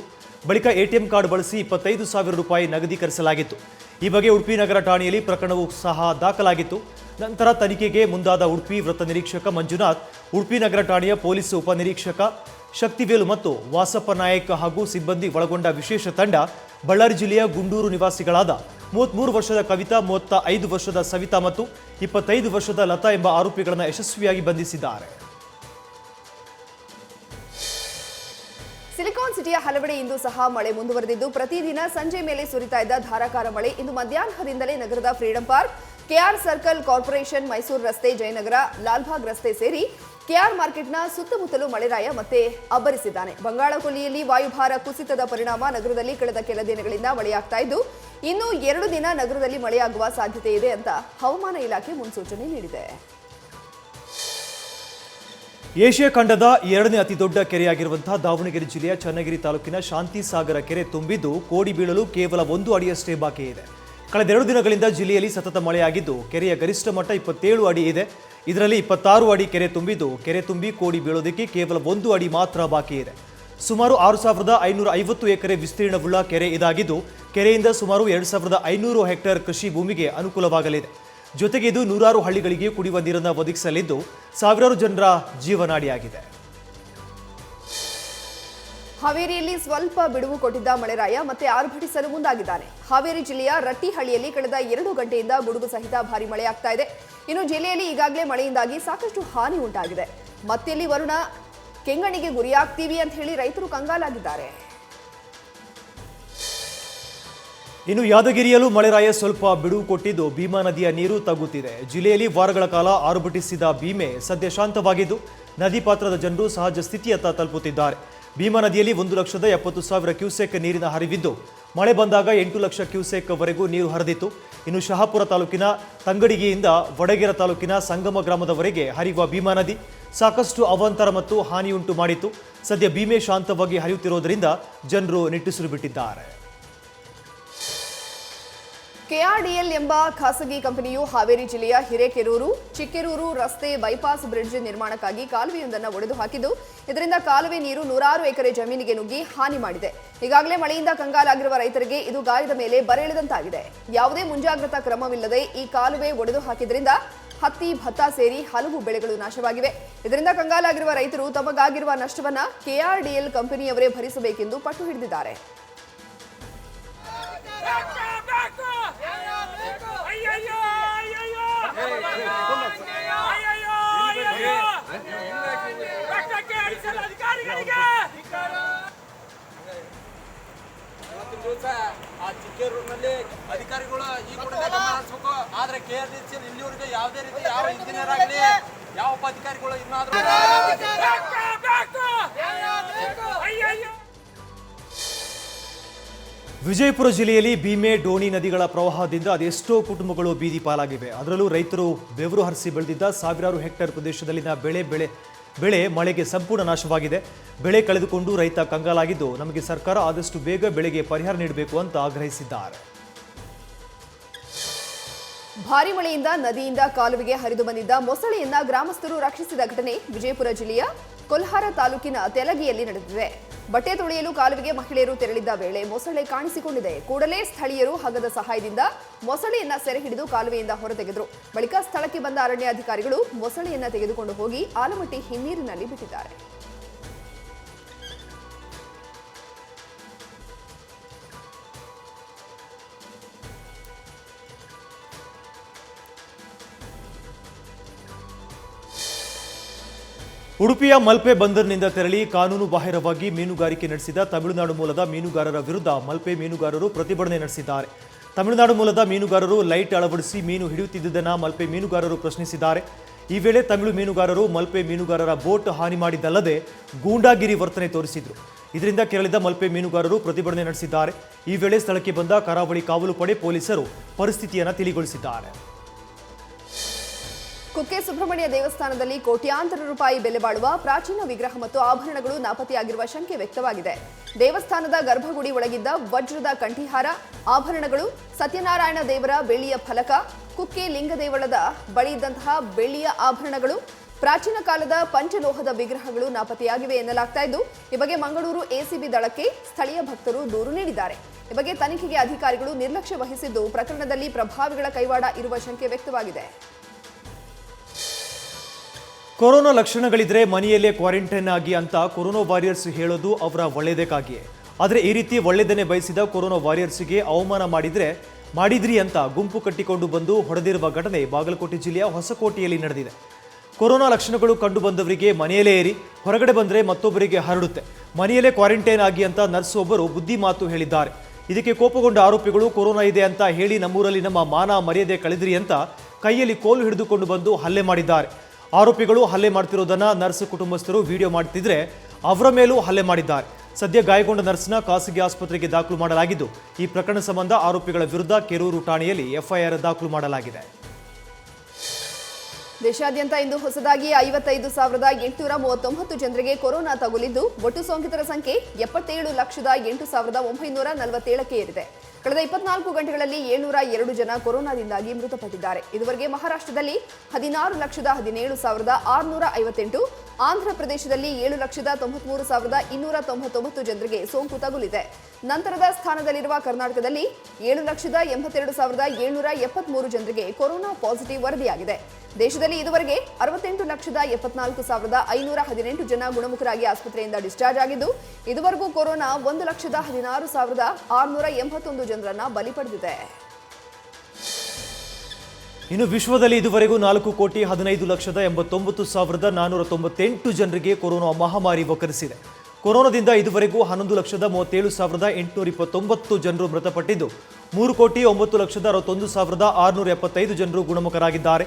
ಬಳಿಕ ಎಟಿಎಂ ಕಾರ್ಡ್ ಬಳಸಿ 25,000 ರೂಪಾಯಿ ನಗದೀಕರಿಸಲಾಗಿತ್ತು. ಈ ಬಗ್ಗೆ ಉಡುಪಿ ನಗರ ಠಾಣೆಯಲ್ಲಿ ಪ್ರಕರಣವೂ ಸಹ ದಾಖಲಾಗಿತ್ತು. ನಂತರ ತನಿಖೆಗೆ ಮುಂದಾದ ಉಡುಪಿ ವೃತ್ತ ನಿರೀಕ್ಷಕ ಮಂಜುನಾಥ್, ಉಡುಪಿ ನಗರ ಠಾಣೆಯ ಪೊಲೀಸ್ ಉಪನಿರೀಕ್ಷಕ ಶಕ್ತಿವೇಲು ಮತ್ತು ವಾಸಪ್ಪ ನಾಯಕ್ ಹಾಗೂ ಸಿಬ್ಬಂದಿ ಒಳಗೊಂಡ ವಿಶೇಷ ತಂಡ ಬಳ್ಳಾರಿ ಜಿಲ್ಲೆಯ ಗುಂಡೂರು ನಿವಾಸಿಗಳಾದ 33 ವರ್ಷದ ಕವಿತಾ, 35 ವರ್ಷದ ಸವಿತಾ ಮತ್ತು 25 ವರ್ಷದ ಲತಾ ಎಂಬ ಆರೋಪಿಗಳನ್ನು ಯಶಸ್ವಿಯಾಗಿ ಬಂಧಿಸಿದ್ದಾರೆ. ಸಿಲಿಕಾನ್ ಸಿಟಿಯ ಹಲವೆಡೆ ಇಂದು ಸಹ ಮಳೆ ಮುಂದುವರೆದಿದ್ದು ಪ್ರತಿದಿನ ಸಂಜೆ ಮೇಲೆ ಸುರಿತಾ ಇದ್ದ ಧಾರಾಕಾರ ಮಳೆ ಇಂದು ಮಧ್ಯಾಹ್ನದಿಂದಲೇ ನಗರದ freedom park, KR circle, corporation, Mysuru ರಸ್ತೆ, ಜಯನಗರ, ಲಾಲ್ಬಾಗ್ ರಸ್ತೆ ಸೇರಿ ಕೆಆರ್ ಮಾರ್ಕೆಟ್ನ ಸುತ್ತಮುತ್ತಲೂ ಮಳೆರಾಯ ಮತ್ತೆ ಅಬ್ಬರಿಸಿದ್ದಾನೆ. ಬಂಗಾಳಕೊಲ್ಲಿಯಲ್ಲಿ ವಾಯುಭಾರ ಕುಸಿತದ ಪರಿಣಾಮ ನಗರದಲ್ಲಿ ಕಳೆದ ಕೆಲ ದಿನಗಳಿಂದ ಮಳೆಯಾಗ್ತಾ ಇದ್ದು ಇನ್ನು 2 ದಿನ ನಗರದಲ್ಲಿ ಮಳೆಯಾಗುವ ಸಾಧ್ಯತೆ ಇದೆ ಅಂತ ಹವಾಮಾನ ಇಲಾಖೆ ಮುನ್ಸೂಚನೆ ನೀಡಿದೆ. ಏಷ್ಯಾ ಖಂಡದ 2ನೇ ಅತಿ ದೊಡ್ಡ ಕೆರೆಯಾಗಿರುವಂತಹ ದಾವಣಗೆರೆ ಜಿಲ್ಲೆಯ ಚನ್ನಗಿರಿ ತಾಲೂಕಿನ ಶಾಂತಿಸಾಗರ ಕೆರೆ ತುಂಬಿದ್ದು ಕೋಡಿ ಬೀಳಲು ಕೇವಲ 1 ಅಡಿಯಷ್ಟೇ ಬಾಕಿ ಇದೆ. ಕಳೆದ 2 ದಿನಗಳಿಂದ ಜಿಲ್ಲೆಯಲ್ಲಿ ಸತತ ಮಳೆಯಾಗಿದ್ದು ಕೆರೆಯ ಗರಿಷ್ಠ ಮಟ್ಟ 27 ಅಡಿ ಇದೆ. ಇದರಲ್ಲಿ 26 ಅಡಿ ಕೆರೆ ತುಂಬಿದ್ದು ಕೆರೆ ತುಂಬಿ ಕೋಡಿ ಬೀಳೋದಕ್ಕೆ ಕೇವಲ 1 ಅಡಿ ಮಾತ್ರ ಬಾಕಿ ಇದೆ. ಸುಮಾರು 6,550 ಎಕರೆ ವಿಸ್ತೀರ್ಣವುಳ್ಳ ಕೆರೆ ಇದಾಗಿದ್ದು ಕೆರೆಯಿಂದ ಸುಮಾರು 2,500 ಹೆಕ್ಟೇರ್ ಕೃಷಿ ಭೂಮಿಗೆ ಅನುಕೂಲವಾಗಲಿದೆ. ಜೊತೆಗೆ ಇದು 100 ಹಳ್ಳಿಗಳಿಗೆ ಕುಡಿಯುವ ನೀರನ್ನು ಒದಗಿಸಲಿದ್ದು ಸಾವಿರಾರು ಜನರ ಜೀವನಾಡಿಯಾಗಿದೆ. ಹಾವೇರಿಯಲ್ಲಿ ಸ್ವಲ್ಪ ಬಿಡುವು ಕೊಟ್ಟಿದ್ದ ಮಳೆರಾಯ ಮತ್ತೆ ಆರ್ಭಟಿಸಲು ಮುಂದಾಗಿದ್ದಾನೆ. ಹಾವೇರಿ ಜಿಲ್ಲೆಯ ರಟ್ಟಿಹಳ್ಳಿಯಲ್ಲಿ ಕಳೆದ 2 ಗಂಟೆಯಿಂದ ಗುಡುಗು ಸಹಿತ ಭಾರಿ ಮಳೆಯಾಗ್ತಾ ಇದೆ. ಇನ್ನು ಜಿಲ್ಲೆಯಲ್ಲಿ ಈಗಾಗಲೇ ಮಳೆಯಿಂದಾಗಿ ಸಾಕಷ್ಟು ಹಾನಿ ಉಂಟಾಗಿದೆ. ಮತ್ತೆಲ್ಲಿ ವರುಣ ಕೆಂಗಣಿಗೆ ಗುರಿಯಾಗ್ತೀವಿ ಅಂತ ಹೇಳಿ ರೈತರು ಕಂಗಾಲಾಗಿದ್ದಾರೆ. ಇನ್ನು ಯಾದಗಿರಿಯಲ್ಲೂ ಮಳೆರಾಯ ಸ್ವಲ್ಪ ಬಿಡುವು ಕೊಟ್ಟಿದ್ದು ಭೀಮಾ ನದಿಯ ನೀರು ತಗ್ಗುತ್ತಿದೆ. ಜಿಲ್ಲೆಯಲ್ಲಿ ವಾರಗಳ ಕಾಲ ಆರ್ಭಟಿಸಿದ ಭೀಮೆ ಸದ್ಯ ಶಾಂತವಾಗಿದ್ದು ನದಿ ಪಾತ್ರದ ಜನರು ಸಹಜ ಸ್ಥಿತಿಯತ್ತ ತಲುಪುತ್ತಿದ್ದಾರೆ. ಭೀಮಾ ನದಿಯಲ್ಲಿ 1,70,000 ಕ್ಯೂಸೆಕ್ ನೀರಿನ ಹರಿವಿದ್ದು ಮಳೆ ಬಂದಾಗ 8 ಲಕ್ಷ ಕ್ಯೂಸೆಕ್ ವರೆಗೂ ನೀರು ಹರಿದಿತ್ತು. ಇನ್ನು ಶಹಾಪುರ ತಾಲೂಕಿನ ತಂಗಡಿಗೆಯಿಂದ ವಡಗೇರ ತಾಲೂಕಿನ ಸಂಗಮ ಗ್ರಾಮದವರೆಗೆ ಹರಿಯುವ ಭೀಮಾ ನದಿ ಸಾಕಷ್ಟು ಅವಾಂತರ ಮತ್ತು ಹಾನಿಯುಂಟು ಮಾಡಿತ್ತು. ಸದ್ಯ ಭೀಮೆ ಶಾಂತವಾಗಿ ಹರಿಯುತ್ತಿರುವುದರಿಂದ ಜನರು ನಿಟ್ಟುಸಿರು ಬಿಟ್ಟಿದ್ದಾರೆ. ಕೆಆರ್ಡಿಎಲ್ ಎಂಬ ಖಾಸಗಿ ಕಂಪನಿಯು ಹಾವೇರಿ ಜಿಲ್ಲೆಯ ಹಿರೇಕೆರೂರು, ಚಿಕ್ಕೆರೂರು ರಸ್ತೆ ಬೈಪಾಸ್ ಬ್ರಿಡ್ಜ್ ನಿರ್ಮಾಣಕ್ಕಾಗಿ ಕಾಲುವೆಯೊಂದನ್ನು ಒಡೆದು ಹಾಕಿದ್ದು ಇದರಿಂದ ಕಾಲುವೆ ನೀರು 100 ಎಕರೆ ಜಮೀನಿಗೆ ನುಗ್ಗಿ ಹಾನಿ ಮಾಡಿದೆ. ಈಗಾಗಲೇ ಮಳೆಯಿಂದ ಕಂಗಾಲಾಗಿರುವ ರೈತರಿಗೆ ಇದು ಗಾಯದ ಮೇಲೆ ಬರೆಳೆದಂತಾಗಿದೆ. ಯಾವುದೇ ಮುಂಜಾಗ್ರತಾ ಕ್ರಮವಿಲ್ಲದೆ ಈ ಕಾಲುವೆ ಒಡೆದು ಹಾಕಿದ್ರಿಂದ ಹತ್ತಿ, ಭತ್ತ ಸೇರಿ ಹಲವು ಬೆಳೆಗಳು ನಾಶವಾಗಿವೆ. ಇದರಿಂದ ಕಂಗಾಲಾಗಿರುವ ರೈತರು ತಮಗಾಗಿರುವ ನಷ್ಟವನ್ನ ಕೆಆರ್ಡಿಎಲ್ ಕಂಪನಿಯವರೇ ಭರಿಸಬೇಕೆಂದು ಪಟ್ಟು ಹಿಡಿದಿದ್ದಾರೆ. ಆ ಚಿಕ್ಕೇರೂರಿನಲ್ಲಿ ಅಧಿಕಾರಿಗಳು ಈ ಕೂಡಲೇ ಗಮನ ಹರಿಸಬೇಕು. ಆದ್ರೆ ಕೆಆರ್ಡಿಸಿ ಇಲ್ಲಿವರೆಗೆ ಯಾವುದೇ ರೀತಿ ಯಾವ ಇಂಜಿನಿಯರ್ ಆಗಲಿ ಯಾವ ಅಧಿಕಾರಿಗಳು ಇನ್ನಾದ್ರೂ ವಿಜಯಪುರ ಜಿಲ್ಲೆಯಲ್ಲಿ ಭೀಮೆ, ಡೋಣಿ ನದಿಗಳ ಪ್ರವಾಹದಿಂದ ಅದೆಷ್ಟೋ ಕುಟುಂಬಗಳು ಬೀದಿ ಪಾಲಾಗಿವೆ. ಅದರಲ್ಲೂ ರೈತರು ಬೆವರು ಹರಿಸಿ ಬೆಳೆದಿದ್ದ ಸಾವಿರಾರು ಹೆಕ್ಟೇರ್ ಪ್ರದೇಶದಲ್ಲಿನ ಬೆಳೆ ಮಳೆಗೆ ಸಂಪೂರ್ಣ ನಾಶವಾಗಿದೆ. ಬೆಳೆ ಕಳೆದುಕೊಂಡು ರೈತ ಕಂಗಾಲಾಗಿದ್ದು ನಮಗೆ ಸರ್ಕಾರ ಆದಷ್ಟು ಬೇಗ ಬೆಳೆಗೆ ಪರಿಹಾರ ನೀಡಬೇಕು ಅಂತ ಆಗ್ರಹಿಸಿದ್ದಾರೆ. ಭಾರಿ ಮಳೆಯಿಂದ ನದಿಯಿಂದ ಕಾಲುವೆಗೆ ಹರಿದು ಬಂದಿದ್ದ ಮೊಸಳೆಯನ್ನ ಗ್ರಾಮಸ್ಥರು ರಕ್ಷಿಸಿದ ಘಟನೆ ವಿಜಯಪುರ ಜಿಲ್ಲೆಯ ಕೊಲ್ಹಾರ ತಾಲೂಕಿನ ತೆಲಗಿಯಲ್ಲಿ ನಡೆದಿದೆ. ಬಟ್ಟೆ ತೊಳೆಯಲು ಕಾಲುವೆಗೆ ಮಹಿಳೆಯರು ತೆರಳಿದ್ದ ವೇಳೆ ಮೊಸಳೆ ಕಾಣಿಸಿಕೊಂಡಿದೆ. ಕೂಡಲೇ ಸ್ಥಳೀಯರು ಹಗ್ಗದ ಸಹಾಯದಿಂದ ಮೊಸಳೆಯನ್ನ ಸೆರೆ ಹಿಡಿದು ಕಾಲುವೆಯಿಂದ ಹೊರತೆಗೆದರು. ಬಳಿಕ ಸ್ಥಳಕ್ಕೆ ಬಂದ ಅರಣ್ಯಾಧಿಕಾರಿಗಳು ಮೊಸಳೆಯನ್ನ ತೆಗೆದುಕೊಂಡು ಹೋಗಿ ಆಲಮಟ್ಟಿ ಹಿನ್ನೀರಿನಲ್ಲಿ ಬಿಟ್ಟಿದ್ದಾರೆ. ಉಡುಪಿಯ ಮಲ್ಪೆ ಬಂದರಿನಿಂದ ತೆರಳಿ ಕಾನೂನು ಬಾಹಿರವಾಗಿ ಮೀನುಗಾರಿಕೆ ನಡೆಸಿದ ತಮಿಳುನಾಡು ಮೂಲದ ಮೀನುಗಾರರ ವಿರುದ್ಧ ಮಲ್ಪೆ ಮೀನುಗಾರರು ಪ್ರತಿಭಟನೆ ನಡೆಸಿದ್ದಾರೆ. ತಮಿಳುನಾಡು ಮೂಲದ ಮೀನುಗಾರರು ಲೈಟ್ ಅಳವಡಿಸಿ ಮೀನು ಹಿಡಿಯುತ್ತಿದ್ದುದನ್ನು ಮಲ್ಪೆ ಮೀನುಗಾರರು ಪ್ರಶ್ನಿಸಿದ್ದಾರೆ. ಈ ವೇಳೆ ತಮಿಳು ಮೀನುಗಾರರು ಮಲ್ಪೆ ಮೀನುಗಾರರ ಬೋಟ್ ಹಾನಿ ಮಾಡಿದ್ದಲ್ಲದೆ ಗೂಂಡಾಗಿರಿ ವರ್ತನೆ ತೋರಿಸಿದ್ರು. ಇದರಿಂದ ಕೆರಳಿದ ಮಲ್ಪೆ ಮೀನುಗಾರರು ಪ್ರತಿಭಟನೆ ನಡೆಸಿದ್ದಾರೆ. ಈ ವೇಳೆ ಸ್ಥಳಕ್ಕೆ ಬಂದ ಕರಾವಳಿ ಕಾವಲು ಪಡೆ ಪೊಲೀಸರು ಪರಿಸ್ಥಿತಿಯನ್ನು ತಿಳಿಗೊಳಿಸಿದ್ದಾರೆ. ಕುಕ್ಕೆ ಸುಬ್ರಹ್ಮಣ್ಯ ದೇವಸ್ಥಾನದಲ್ಲಿ ಕೋಟ್ಯಾಂತರ ರೂಪಾಯಿ ಬೆಲೆ ಬಾಳುವ ಪ್ರಾಚೀನ ವಿಗ್ರಹ ಮತ್ತು ಆಭರಣಗಳು ನಾಪತ್ತೆಯಾಗಿರುವ ಶಂಕೆ ವ್ಯಕ್ತವಾಗಿದೆ. ದೇವಸ್ಥಾನದ ಗರ್ಭಗುಡಿ ಒಳಗಿದ್ದ ವಜ್ರದ ಕಂಠಿಹಾರ, ಆಭರಣಗಳು, ಸತ್ಯನಾರಾಯಣ ದೇವರ ಬೆಳ್ಳಿಯ ಫಲಕ, ಕುಕ್ಕೆ ಲಿಂಗದೇವಳದ ಬಳಿ ಇದ್ದಂತಹ ಬೆಳ್ಳಿಯ ಆಭರಣಗಳು, ಪ್ರಾಚೀನ ಕಾಲದ ಪಂಚಲೋಹದ ವಿಗ್ರಹಗಳು ನಾಪತ್ತೆಯಾಗಿವೆ ಎನ್ನಲಾಗ್ತಾ ಇದ್ದು, ಈ ಬಗ್ಗೆ ಮಂಗಳೂರು ಎಸಿಬಿ ದಳಕ್ಕೆ ಸ್ಥಳೀಯ ಭಕ್ತರು ದೂರು ನೀಡಿದ್ದಾರೆ. ಈ ಬಗ್ಗೆ ತನಿಖೆಗೆ ಅಧಿಕಾರಿಗಳು ನಿರ್ಲಕ್ಷ್ಯ ವಹಿಸಿದ್ದು, ಪ್ರಕರಣದಲ್ಲಿ ಪ್ರಭಾವಿಗಳ ಕೈವಾಡ ಇರುವ ಶಂಕೆ ವ್ಯಕ್ತವಾಗಿದೆ. ಕೊರೋನಾ ಲಕ್ಷಣಗಳಿದ್ರೆ ಮನೆಯಲ್ಲೇ ಕ್ವಾರಂಟೈನ್ ಆಗಿ ಅಂತ ಕೊರೋನಾ ವಾರಿಯರ್ಸ್ ಹೇಳೋದು ಅವರ ಒಳ್ಳೆಯದಕ್ಕಾಗಿಯೇ. ಆದರೆ ಈ ರೀತಿ ಒಳ್ಳೆಯದನ್ನೇ ಬಯಸಿದ ಕೊರೋನಾ ವಾರಿಯರ್ಸ್ಗೆ ಅವಮಾನ ಮಾಡಿದ್ರಿ ಅಂತ ಗುಂಪು ಕಟ್ಟಿಕೊಂಡು ಬಂದು ಹೊಡೆದಿರುವ ಘಟನೆ ಬಾಗಲಕೋಟೆ ಜಿಲ್ಲೆಯ ಹೊಸಕೋಟೆಯಲ್ಲಿ ನಡೆದಿದೆ. ಕೊರೋನಾ ಲಕ್ಷಣಗಳು ಕಂಡು ಬಂದವರಿಗೆ ಮನೆಯಲ್ಲೇ ಏರಿ, ಹೊರಗಡೆ ಬಂದರೆ ಮತ್ತೊಬ್ಬರಿಗೆ ಹರಡುತ್ತೆ, ಮನೆಯಲ್ಲೇ ಕ್ವಾರಂಟೈನ್ ಆಗಿ ಅಂತ ನರ್ಸ್ ಒಬ್ಬರು ಬುದ್ಧಿ ಮಾತು ಹೇಳಿದ್ದಾರೆ. ಇದಕ್ಕೆ ಕೋಪಗೊಂಡ ಆರೋಪಿಗಳು ಕೊರೋನಾ ಇದೆ ಅಂತ ಹೇಳಿ ನಮ್ಮೂರಲ್ಲಿ ನಮ್ಮ ಮಾನ ಮರ್ಯಾದೆ ಕಳೆದ್ರಿ ಅಂತ ಕೈಯಲ್ಲಿ ಕೋಲು ಹಿಡಿದುಕೊಂಡು ಬಂದು ಹಲ್ಲೆ ಮಾಡಿದ್ದಾರೆ. ಆರೋಪಿಗಳು ಹಲ್ಲೆ ಮಾಡ್ತಿರೋದನ್ನ ನರ್ಸ್ ಕುಟುಂಬಸ್ಥರು ವಿಡಿಯೋ ಮಾಡ್ತಿದ್ರೆ ಅವರ ಮೇಲೂ ಹಲ್ಲೆ ಮಾಡಿದ್ದಾರೆ. ಸದ್ಯ ಗಾಯಗೊಂಡ ನರ್ಸ್ನ ಖಾಸಗಿ ಆಸ್ಪತ್ರೆಗೆ ದಾಖಲು ಮಾಡಲಾಗಿದ್ದು, ಈ ಪ್ರಕರಣ ಸಂಬಂಧ ಆರೋಪಿಗಳ ವಿರುದ್ಧ ಕೆರೂರು ಠಾಣೆಯಲ್ಲಿ ಎಫ್ಐಆರ್ ದಾಖಲು ಮಾಡಲಾಗಿದೆ. ದೇಶಾದ್ಯಂತ ಇಂದು ಹೊಸದಾಗಿ 55,839 ಜನರಿಗೆ ಕೊರೋನಾ ತಗುಲಿದ್ದು, ಒಟ್ಟು ಸೋಂಕಿತರ ಸಂಖ್ಯೆ 77,08,947ಕ್ಕೆ ಏರಿದೆ. ಕಳೆದ 24 ಗಂಟೆಗಳಲ್ಲಿ 702 ಜನ ಕೊರೋನಾದಿಂದಾಗಿ ಮೃತಪಟ್ಟಿದ್ದಾರೆ. ಇದುವರೆಗೆ ಮಹಾರಾಷ್ಟ್ರದಲ್ಲಿ 16,17,658, ಆಂಧ್ರಪ್ರದೇಶದಲ್ಲಿ 7,93,299 ಜನರಿಗೆ ಸೋಂಕು ತಗುಲಿದೆ. ನಂತರದ ಸ್ಥಾನದಲ್ಲಿರುವ ಕರ್ನಾಟಕದಲ್ಲಿ 7,82,773 ಜನರಿಗೆ ಕೊರೋನಾ ಪಾಸಿಟಿವ್ ವರದಿಯಾಗಿದೆ. ದೇಶದಲ್ಲಿ ಇದುವರೆಗೆ 68,74,518 ಜನ ಗುಣಮುಖರಾಗಿ ಆಸ್ಪತ್ರೆಯಿಂದ ಡಿಸ್ಚಾರ್ಜ್ ಆಗಿದ್ದು, ಇದುವರೆಗೂ ಕೊರೋನಾ 1,16,681 ಜನರನ್ನ ಬಲಿ ಪಡೆದಿದೆ. ಇನ್ನು ವಿಶ್ವದಲ್ಲಿ ಇದುವರೆಗೂ 4,15,89,498 ಜನರಿಗೆ ಕೊರೋನಾ ಮಹಾಮಾರಿ ವಕ್ಕರಿಸಿದೆ. ಕೊರೋನಾದಿಂದ ಇದುವರೆಗೂ 11,37,829 ಜನರು ಮೃತಪಟ್ಟಿದ್ದು, 3,09,61,675 ಜನರು ಗುಣಮುಖರಾಗಿದ್ದಾರೆ.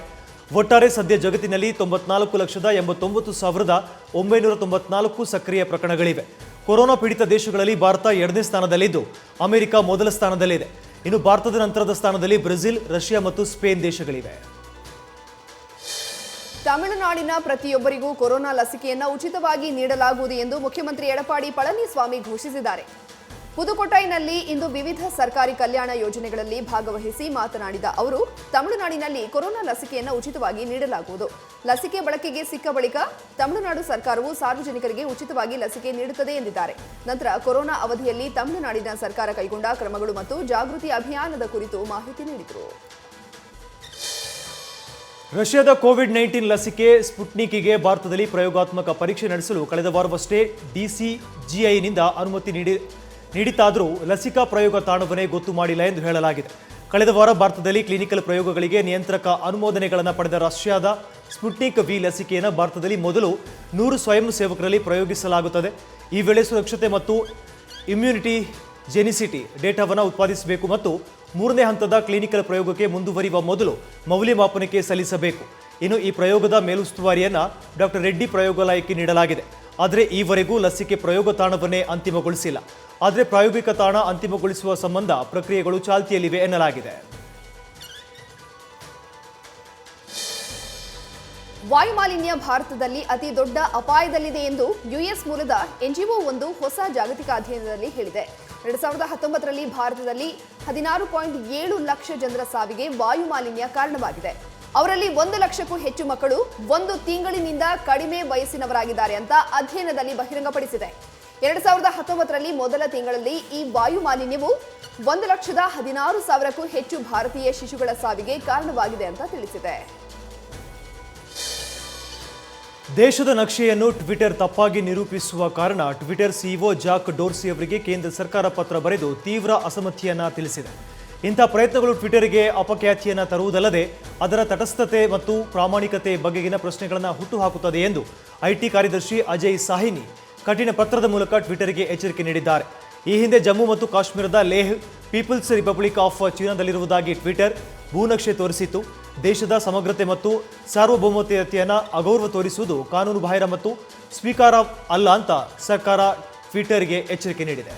ಒಟ್ಟಾರೆ ಸದ್ಯ ಜಗತ್ತಿನಲ್ಲಿ 94,89,994 ಸಕ್ರಿಯ ಪ್ರಕರಣಗಳಿವೆ. ಕೊರೋನಾ ಪೀಡಿತ ದೇಶಗಳಲ್ಲಿ ಭಾರತ 2ನೇ ಸ್ಥಾನದಲ್ಲಿದ್ದು, ಅಮೆರಿಕ ಮೊದಲ ಸ್ಥಾನದಲ್ಲಿದೆ. ಇನ್ನು ಭಾರತದ ನಂತರದ ಸ್ಥಾನದಲ್ಲಿ ಬ್ರೆಜಿಲ್, ರಷ್ಯಾ ಮತ್ತು ಸ್ಪೇನ್ ದೇಶಗಳಿವೆ. ತಮಿಳುನಾಡಿನ ಪ್ರತಿಯೊಬ್ಬರಿಗೂ ಕೊರೋನಾ ಲಸಿಕೆಯನ್ನು ಉಚಿತವಾಗಿ ನೀಡಲಾಗುವುದು ಎಂದು ಮುಖ್ಯಮಂತ್ರಿ ಎಡಪ್ಪಾಡಿ ಪಳನಿಸ್ವಾಮಿ ಘೋಷಿಸಿದ್ದಾರೆ. ಪುದುಕೊಟ್ಟೈನಲ್ಲಿ ಇಂದು ವಿವಿಧ ಸರ್ಕಾರಿ ಕಲ್ಯಾಣ ಯೋಜನೆಗಳಲ್ಲಿ ಭಾಗವಹಿಸಿ ಮಾತನಾಡಿದ ಅವರು, ತಮಿಳುನಾಡಿನಲ್ಲಿ ಕೊರೋನಾ ಲಸಿಕೆಯನ್ನು ಉಚಿತವಾಗಿ ನೀಡಲಾಗುವುದು. ಲಸಿಕೆ ಬಳಕೆಗೆ ಸಿಕ್ಕ ಬಳಿಕ ತಮಿಳುನಾಡು ಸರ್ಕಾರವು ಸಾರ್ವಜನಿಕರಿಗೆ ಉಚಿತವಾಗಿ ಲಸಿಕೆ ನೀಡುತ್ತದೆ ಎಂದಿದ್ದಾರೆ. ನಂತರ ಕೊರೋನಾ ಅವಧಿಯಲ್ಲಿ ತಮಿಳುನಾಡಿನ ಸರ್ಕಾರ ಕೈಗೊಂಡ ಕ್ರಮಗಳು ಮತ್ತು ಜಾಗೃತಿ ಅಭಿಯಾನದ ಕುರಿತು ಮಾಹಿತಿ ನೀಡಿದರು. ರಷ್ಯಾದ ಕೋವಿಡ್-19 ಲಸಿಕೆ ಸ್ಪುಟ್ನಿಕ್ಗೆ ಭಾರತದಲ್ಲಿ ಪ್ರಯೋಗಾತ್ಮಕ ಪರೀಕ್ಷೆ ನಡೆಸಲು ಕಳೆದ ವಾರವಷ್ಟೇ ಡಿಸಿಜಿಐನಿಂದ ಅನುಮತಿ ನೀಡಿತಾದರೂ ಲಸಿಕಾ ಪ್ರಯೋಗ ತಾಣವನ್ನೇ ಗೊತ್ತು ಮಾಡಿಲ್ಲ ಎಂದು ಹೇಳಲಾಗಿದೆ. ಕಳೆದ ವಾರ ಭಾರತದಲ್ಲಿ ಕ್ಲಿನಿಕಲ್ ಪ್ರಯೋಗಗಳಿಗೆ ನಿಯಂತ್ರಕ ಅನುಮೋದನೆಗಳನ್ನು ಪಡೆದ ರಷ್ಯಾದ ಸ್ಪುಟ್ನಿಕ್ ವಿ ಲಸಿಕೆಯನ್ನು ಭಾರತದಲ್ಲಿ ಮೊದಲು 100 ಸ್ವಯಂ ಸೇವಕರಲ್ಲಿ ಪ್ರಯೋಗಿಸಲಾಗುತ್ತದೆ. ಈ ವೇಳೆ ಸುರಕ್ಷತೆ ಮತ್ತು ಇಮ್ಯುನಿಟಿ ಜೆನಿಸಿಟಿ ಡೇಟಾವನ್ನು ಉತ್ಪಾದಿಸಬೇಕು ಮತ್ತು 3ನೇ ಹಂತದ ಕ್ಲಿನಿಕಲ್ ಪ್ರಯೋಗಕ್ಕೆ ಮುಂದುವರಿಯುವ ಮೊದಲು ಮೌಲ್ಯಮಾಪನಕ್ಕೆ ಸಲ್ಲಿಸಬೇಕು. ಇನ್ನು ಈ ಪ್ರಯೋಗದ ಮೇಲುಸ್ತುವಾರಿಯನ್ನು ಡಾಕ್ಟರ್ ರೆಡ್ಡಿ ಪ್ರಯೋಗಾಲಯಕ್ಕೆ ನೀಡಲಾಗಿದೆ. ಆದರೆ ಈವರೆಗೂ ಲಸಿಕೆ ಪ್ರಯೋಗ ತಾಣವನ್ನೇ ಅಂತಿಮಗೊಳಿಸಿಲ್ಲ. ಆದರೆ ಪ್ರಾಯೋಗಿಕ ತಾಣ ಅಂತಿಮಗೊಳಿಸುವ ಸಂಬಂಧ ಪ್ರಕ್ರಿಯೆಗಳು ಚಾಲ್ತಿಯಲ್ಲಿವೆ ಎನ್ನಲಾಗಿದೆ. ವಾಯುಮಾಲಿನ್ಯ ಭಾರತದಲ್ಲಿ ಅತಿ ದೊಡ್ಡ ಅಪಾಯದಲ್ಲಿದೆ ಎಂದು ಯುಎಸ್ ಮೂಲದ ಎನ್ಜಿಒ ಒಂದು ಹೊಸ ಜಾಗತಿಕ ಅಧ್ಯಯನದಲ್ಲಿ ಹೇಳಿದೆ. 2019ರಲ್ಲಿ ಭಾರತದಲ್ಲಿ 16.7 ಲಕ್ಷ ಜನರ ಸಾವಿಗೆ ವಾಯು ಮಾಲಿನ್ಯ ಕಾರಣವಾಗಿದೆ. ಅವರಲ್ಲಿ 1 ಲಕ್ಷಕ್ಕೂ ಹೆಚ್ಚು ಮಕ್ಕಳು 1 ತಿಂಗಳಿನಿಂದ ಕಡಿಮೆ ವಯಸ್ಸಿನವರಾಗಿದ್ದಾರೆ ಅಂತ ಅಧ್ಯಯನದಲ್ಲಿ ಬಹಿರಂಗಪಡಿಸಿದೆ. 2019ರಲ್ಲಿ ಮೊದಲ ತಿಂಗಳಲ್ಲಿ ಈ ವಾಯು ಮಾಲಿನ್ಯವು 1,16,000ಕ್ಕೂ ಹೆಚ್ಚು ಭಾರತೀಯ ಶಿಶುಗಳ ಸಾವಿಗೆ ಕಾರಣವಾಗಿದೆ ಅಂತ ತಿಳಿಸಿದೆ. ದೇಶದ ನಕ್ಷೆಯನ್ನು ಟ್ವಿಟರ್ ತಪ್ಪಾಗಿ ನಿರೂಪಿಸುವ ಕಾರಣ ಟ್ವಿಟರ್ ಸಿಇಒ ಜಾಕ್ ಡೋರ್ಸಿ ಅವರಿಗೆ ಕೇಂದ್ರ ಸರ್ಕಾರ ಪತ್ರ ಬರೆದು ತೀವ್ರ ಅಸಮ್ಮತಿಯನ್ನು ತಿಳಿಸಿದೆ. ಇಂಥ ಪ್ರಯತ್ನಗಳು ಟ್ವಿಟರ್ಗೆ ಅಪಖ್ಯಾತಿಯನ್ನು ತರುವುದಲ್ಲದೆ ಅದರ ತಟಸ್ಥತೆ ಮತ್ತು ಪ್ರಾಮಾಣಿಕತೆ ಬಗೆಗಿನ ಪ್ರಶ್ನೆಗಳನ್ನು ಹುಟ್ಟುಹಾಕುತ್ತದೆ ಎಂದು ಐಟಿ ಕಾರ್ಯದರ್ಶಿ ಅಜಯ್ ಸಾಹಿನಿ ಕಠಿಣ ಪತ್ರದ ಮೂಲಕ ಟ್ವಿಟರ್ಗೆ ಎಚ್ಚರಿಕೆ ನೀಡಿದ್ದಾರೆ. ಈ ಹಿಂದೆ ಜಮ್ಮು ಮತ್ತು ಕಾಶ್ಮೀರದ ಲೇಹ್ ಪೀಪಲ್ಸ್ ರಿಪಬ್ಲಿಕ್ ಆಫ್ ಚೀನಾದಲ್ಲಿರುವುದಾಗಿ ಟ್ವಿಟರ್ ಭೂನಕ್ಷೆ ತೋರಿಸಿತ್ತು. ದೇಶದ ಸಮಗ್ರತೆ ಮತ್ತು ಸಾರ್ವಭೌಮತೆಯನ್ನು ಅಗೌರವ ತೋರಿಸುವುದು ಕಾನೂನು ಬಾಹಿರ ಮತ್ತು ಸ್ವೀಕಾರ ಅಲ್ಲ ಅಂತ ಸರ್ಕಾರ ಟ್ವಿಟರ್ಗೆ ಎಚ್ಚರಿಕೆ ನೀಡಿದೆ.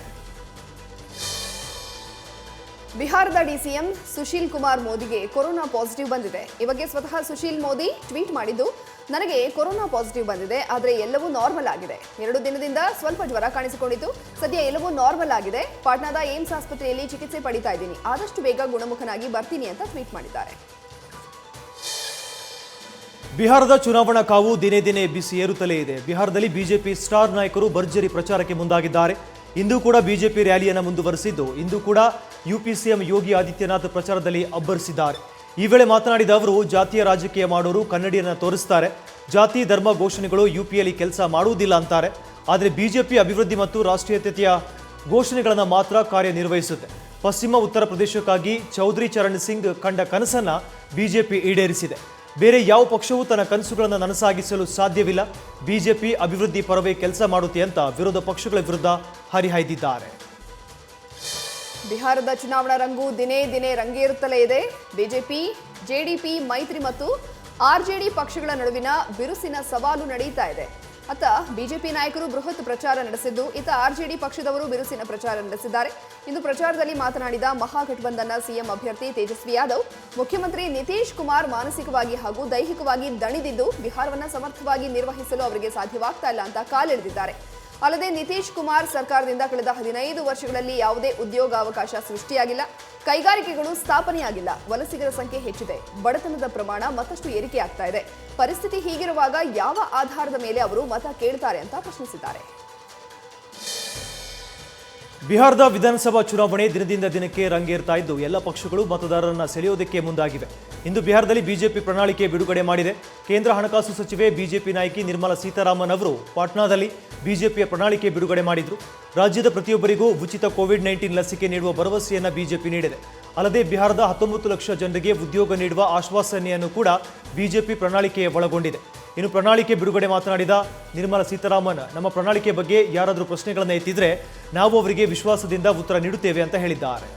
ಬಿಹಾರದ ಡಿಸಿಎಂ ಸುಶೀಲ್ ಕುಮಾರ್ ಮೋದಿಗೆ ಕೊರೋನಾ ಪಾಸಿಟಿವ್ ಬಂದಿದೆ. ಈ ಬಗ್ಗೆ ಸ್ವತಃ ಸುಶೀಲ್ ಮೋದಿ ಟ್ವೀಟ್ ಮಾಡಿದ್ದು, ನನಗೆ ಕೊರೋನಾ ಪಾಸಿಟಿವ್ ಬಂದಿದೆ, ಆದರೆ ಎಲ್ಲವೂ ನಾರ್ಮಲ್ ಆಗಿದೆ. 2 ದಿನದಿಂದ ಸ್ವಲ್ಪ ಜ್ವರ ಕಾಣಿಸಿಕೊಂಡಿತ್ತು. ಸದ್ಯ ಎಲ್ಲವೂ ನಾರ್ಮಲ್ ಆಗಿದೆ. ಪಾಟ್ನಾದ ಏಮ್ಸ್ ಆಸ್ಪತ್ರೆಯಲ್ಲಿ ಚಿಕಿತ್ಸೆ ಪಡಿತಾ ಇದ್ದೀನಿ. ಆದಷ್ಟು ಬೇಗ ಗುಣಮುಖನಾಗಿ ಬರ್ತೀನಿ ಅಂತ ಟ್ವೀಟ್ ಮಾಡಿದ್ದಾರೆ. ಬಿಹಾರದ ಚುನಾವಣಾ ಕಾವು ದಿನೇ ದಿನೇ ಬಿಸಿ ಏರುತ್ತಲೇ ಇದೆ. ಬಿಹಾರದಲ್ಲಿ ಬಿಜೆಪಿ ಸ್ಟಾರ್ ನಾಯಕರು ಭರ್ಜರಿ ಪ್ರಚಾರಕ್ಕೆ ಮುಂದಾಗಿದ್ದಾರೆ. ಇಂದು ಕೂಡ ಬಿಜೆಪಿ ರ್ಯಾಲಿಯನ್ನು ಮುಂದುವರೆಸಿದ್ದು, ಇಂದು ಕೂಡ ಯುಪಿ ಸಿಎಂ ಯೋಗಿ ಆದಿತ್ಯನಾಥ್ ಪ್ರಚಾರದಲ್ಲಿ ಅಬ್ಬರಿಸಿದ್ದಾರೆ. ಈ ವೇಳೆ ಮಾತನಾಡಿದ ಅವರು, ಜಾತಿಯ ರಾಜಕೀಯ ಮಾಡೋರು ಕನ್ನಡಿಯನ್ನ ತೋರಿಸ್ತಾರೆ, ಜಾತಿ ಧರ್ಮ ಘೋಷಣೆಗಳು ಯುಪಿಯಲ್ಲಿ ಕೆಲಸ ಮಾಡುವುದಿಲ್ಲ ಅಂತಾರೆ. ಆದರೆ ಬಿಜೆಪಿ ಅಭಿವೃದ್ಧಿ ಮತ್ತು ರಾಷ್ಟ್ರೀಯತೆಯ ಘೋಷಣೆಗಳನ್ನು ಮಾತ್ರ ಕಾರ್ಯನಿರ್ವಹಿಸುತ್ತೆ. ಪಶ್ಚಿಮ ಉತ್ತರ ಪ್ರದೇಶಕ್ಕಾಗಿ ಚೌಧರಿ ಚರಣ್ ಸಿಂಗ್ ಕಂಡ ಕನಸನ್ನ ಬಿಜೆಪಿ ಈಡೇರಿಸಿದೆ. ಬೇರೆ ಯಾವ ಪಕ್ಷವೂ ತನ್ನ ಕನಸುಗಳನ್ನು ನನಸಾಗಿಸಲು ಸಾಧ್ಯವಿಲ್ಲ. ಬಿಜೆಪಿ ಅಭಿವೃದ್ಧಿ ಪರವೇ ಕೆಲಸ ಮಾಡುತ್ತೆ ಅಂತ ವಿರೋಧ ಪಕ್ಷಗಳ ವಿರುದ್ಧ ಹರಿಹಾಯ್ದಿದ್ದಾರೆ. ಬಿಹಾರದ ಚುನಾವಣಾ ರಂಗು ದಿನೇ ದಿನೇ ರಂಗೇರುತ್ತಲೇ ಇದೆ. ಬಿಜೆಪಿ, ಜೆಡಿಪಿ ಮೈತ್ರಿ ಮತ್ತು ಆರ್ಜೆಡಿ ಪಕ್ಷಗಳ ನಡುವಿನ ಬಿರುಸಿನ ಸವಾಲು ನಡೆಯುತ್ತಾ ಇದೆ. ಅತ್ತ ಬಿಜೆಪಿ ನಾಯಕರು ಬೃಹತ್ ಪ್ರಚಾರ ನಡೆಸಿದ್ದು, ಇತ್ತ ಆರ್ಜೆಡಿ ಪಕ್ಷದವರು ಬಿರುಸಿನ ಪ್ರಚಾರ ನಡೆಸಿದ್ದಾರೆ. ಇಂದು ಪ್ರಚಾರದಲ್ಲಿ ಮಾತನಾಡಿದ ಮಹಾಗಠಬಂಧನ್ನ ಸಿಎಂ ಅಭ್ಯರ್ಥಿ ತೇಜಸ್ವಿ ಯಾದವ್, ಮುಖ್ಯಮಂತ್ರಿ ನಿತೀಶ್ ಕುಮಾರ್ ಮಾನಸಿಕವಾಗಿ ಹಾಗೂ ದೈಹಿಕವಾಗಿ ದಣಿದಿದ್ದು ಬಿಹಾರವನ್ನು ಸಮರ್ಥವಾಗಿ ನಿರ್ವಹಿಸಲು ಅವರಿಗೆ ಸಾಧ್ಯವಾಗ್ತಾ ಇಲ್ಲ ಅಂತ ಕಾಲೆಳೆದಿದ್ದಾರೆ. ಅಲ್ಲದೆ ನಿತೀಶ್ ಕುಮಾರ್ ಸರ್ಕಾರದಿಂದ ಕಳೆದ 15 ವರ್ಷಗಳಲ್ಲಿ ಯಾವುದೇ ಉದ್ಯೋಗಾವಕಾಶ ಸೃಷ್ಟಿಯಾಗಿಲ್ಲ, ಕೈಗಾರಿಕೆಗಳು ಸ್ಥಾಪನೆಯಾಗಿಲ್ಲ, ವಲಸಿಗರ ಸಂಖ್ಯೆ ಹೆಚ್ಚಿದೆ, ಬಡತನದ ಪ್ರಮಾಣ ಮತ್ತಷ್ಟು ಏರಿಕೆಯಾಗ್ತಾ ಇದೆ. ಪರಿಸ್ಥಿತಿ ಹೀಗಿರುವಾಗ ಯಾವ ಆಧಾರದ ಮೇಲೆ ಅವರು ಮತ ಕೇಳ್ತಾರೆ ಅಂತ ಪ್ರಶ್ನಿಸಿದ್ದಾರೆ. ಬಿಹಾರದ ವಿಧಾನಸಭಾ ಚುನಾವಣೆ ದಿನದಿಂದ ದಿನಕ್ಕೆ ರಂಗೇರ್ತಾ ಇದ್ದು, ಎಲ್ಲ ಪಕ್ಷಗಳು ಮತದಾರರನ್ನ ಸೆಳೆಯೋದಕ್ಕೆ ಮುಂದಾಗಿವೆ. ಇಂದು ಬಿಹಾರದಲ್ಲಿ ಬಿಜೆಪಿ ಪ್ರಣಾಳಿಕೆ ಬಿಡುಗಡೆ ಮಾಡಿದೆ. ಕೇಂದ್ರ ಹಣಕಾಸು ಸಚಿವೆ ಬಿಜೆಪಿ ನಾಯಕಿ ನಿರ್ಮಲಾ ಸೀತಾರಾಮನ್ ಅವರು ಪಾಟ್ನಾದಲ್ಲಿ ಬಿಜೆಪಿಯ ಪ್ರಣಾಳಿಕೆ ಬಿಡುಗಡೆ ಮಾಡಿದ್ರು. ರಾಜ್ಯದ ಪ್ರತಿಯೊಬ್ಬರಿಗೂ ಉಚಿತ ಕೋವಿಡ್-19 ಲಸಿಕೆ ನೀಡುವ ಭರವಸೆಯನ್ನು ಬಿಜೆಪಿ ನೀಡಿದೆ. ಅಲ್ಲದೆ ಬಿಹಾರದ 19 ಲಕ್ಷ ಜನರಿಗೆ ಉದ್ಯೋಗ ನೀಡುವ ಆಶ್ವಾಸನೆಯನ್ನು ಕೂಡ ಬಿಜೆಪಿ ಪ್ರಣಾಳಿಕೆಯ ಒಳಗೊಂಡಿದೆ. ಇನ್ನು ಪ್ರಣಾಳಿಕೆ ಬಿಡುಗಡೆ ಮಾತನಾಡಿದ ನಿರ್ಮಲಾ ಸೀತಾರಾಮನ್, ನಮ್ಮ ಪ್ರಣಾಳಿಕೆ ಬಗ್ಗೆ ಯಾರಾದರೂ ಪ್ರಶ್ನೆಗಳನ್ನು ಎತ್ತಿದ್ರೆ ನಾವು ಅವರಿಗೆ ವಿಶ್ವಾಸದಿಂದ ಉತ್ತರ ನೀಡುತ್ತೇವೆ ಅಂತ ಹೇಳಿದ್ದಾರೆ.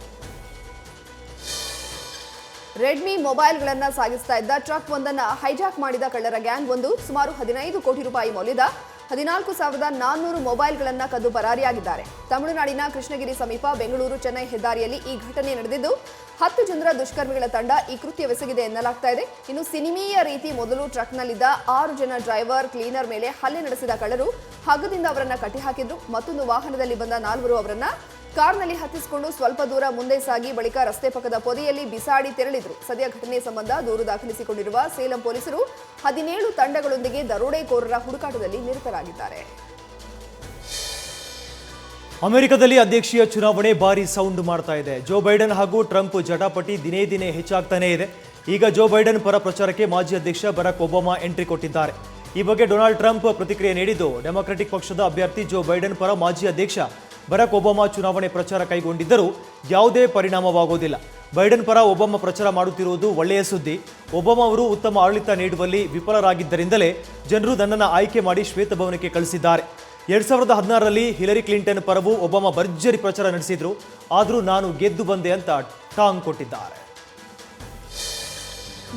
ರೆಡ್ಮಿ ಮೊಬೈಲ್ಗಳನ್ನು ಸಾಗಿಸ್ತಾ ಇದ್ದ ಟ್ರಕ್ ಒಂದನ್ನು ಹೈಜಾಕ್ ಮಾಡಿದ ಕಳ್ಳರ ಗ್ಯಾಂಗ್ ಒಂದು ಸುಮಾರು 15 ಕೋಟಿ ರೂಪಾಯಿ ಮೌಲ್ಯದ 14,400 ಮೊಬೈಲ್ಗಳನ್ನು ಕದ್ದು ಪರಾರಿಯಾಗಿದ್ದಾರೆ. ತಮಿಳುನಾಡಿನ ಕೃಷ್ಣಗಿರಿ ಸಮೀಪ ಬೆಂಗಳೂರು ಚೆನ್ನೈ ಹೆದ್ದಾರಿಯಲ್ಲಿ ಈ ಘಟನೆ ನಡೆದಿದ್ದು, 10 ಜನರ ದುಷ್ಕರ್ಮಿಗಳ ತಂಡ ಈ ಕೃತ್ಯವೆಸಗಿದೆ ಎನ್ನಲಾಗ್ತಾ ಇದೆ. ಇನ್ನು ಸಿನಿಮೀಯ ರೀತಿ ಮೊದಲು ಟ್ರಕ್ನಲ್ಲಿದ್ದ 6 ಜನ ಡ್ರೈವರ್, ಕ್ಲೀನರ್ ಮೇಲೆ ಹಲ್ಲೆ ನಡೆಸಿದ ಕಳ್ಳರು ಹಗ್ಗದಿಂದ ಅವರನ್ನ ಕಟ್ಟಿಹಾಕಿದ್ರು. ಮತ್ತೊಂದು ವಾಹನದಲ್ಲಿ ಬಂದ 4 ಅವರನ್ನ ಕಾರ್ನಲ್ಲಿ ಹತ್ತಿಸಿಕೊಂಡು ಸ್ವಲ್ಪ ದೂರ ಮುಂದೆ ಸಾಗಿ ಬಳಿಕ ರಸ್ತೆ ಪಕ್ಕದ ಪೊದೆಯಲ್ಲಿ ಬಿಸಾಡಿ ತೆರಳಿದ್ರು. ಸದ್ಯ ಘಟನೆ ಸಂಬಂಧ ದೂರು ದಾಖಲಿಸಿಕೊಂಡಿರುವ ಸೇಲಂ ಪೊಲೀಸರು 17 ತಂಡಗಳೊಂದಿಗೆ ದರೋಡೆಕೋರರ ಹುಡುಕಾಟದಲ್ಲಿ ನಿರತರಾಗಿದ್ದಾರೆ. ಅಮೆರಿಕದಲ್ಲಿ ಅಧ್ಯಕ್ಷೀಯ ಚುನಾವಣೆ ಭಾರಿ ಸೌಂಡ್ ಮಾಡ್ತಾ ಇದೆ. ಜೋ ಬೈಡನ್ ಹಾಗೂ ಟ್ರಂಪ್ ಜಟಾಪಟಿ ದಿನೇ ದಿನೇ ಹೆಚ್ಚಾಗ್ತಾನೇ ಇದೆ. ಈಗ ಜೋ ಬೈಡನ್ ಪರ ಪ್ರಚಾರಕ್ಕೆ ಮಾಜಿ ಅಧ್ಯಕ್ಷ ಬರಾಕ್ ಒಬಾಮಾ ಎಂಟ್ರಿ ಕೊಟ್ಟಿದ್ದಾರೆ. ಈ ಬಗ್ಗೆ ಡೊನಾಲ್ಡ್ ಟ್ರಂಪ್ ಪ್ರತಿಕ್ರಿಯೆ ನೀಡಿದ್ದು, ಡೆಮಾಕ್ರೆಟಿಕ್ ಪಕ್ಷದ ಅಭ್ಯರ್ಥಿ ಜೋ ಬೈಡನ್ ಪರ ಮಾಜಿ ಅಧ್ಯಕ್ಷ ಬರಾಕ್ ಒಬಾಮಾ ಚುನಾವಣೆ ಪ್ರಚಾರ ಕೈಗೊಂಡಿದ್ದರೂ ಯಾವುದೇ ಪರಿಣಾಮವಾಗುವುದಿಲ್ಲ. ಬೈಡನ್ ಪರ ಒಬಾಮಾ ಪ್ರಚಾರ ಮಾಡುತ್ತಿರುವುದು ಒಳ್ಳೆಯ ಸುದ್ದಿ. ಒಬಾಮಾ ಅವರು ಉತ್ತಮ ಆಡಳಿತ ನೀಡುವಲ್ಲಿ ವಿಫಲರಾಗಿದ್ದರಿಂದಲೇ ಜನರು ನನ್ನನ್ನು ಆಯ್ಕೆ ಮಾಡಿ ಶ್ವೇತಭವನಕ್ಕೆ ಕಳಿಸಿದ್ದಾರೆ. 2016ರಲ್ಲಿ ಹಿಲರಿ ಕ್ಲಿಂಟನ್ ಪರವೂ ಒಬಾಮಾ ಭರ್ಜರಿ ಪ್ರಚಾರ ನಡೆಸಿದ್ರು, ಆದರೂ ನಾನು ಗೆದ್ದು ಬಂದೆ ಅಂತ ಟಾಂಗ್ ಕೊಟ್ಟಿದ್ದಾರೆ.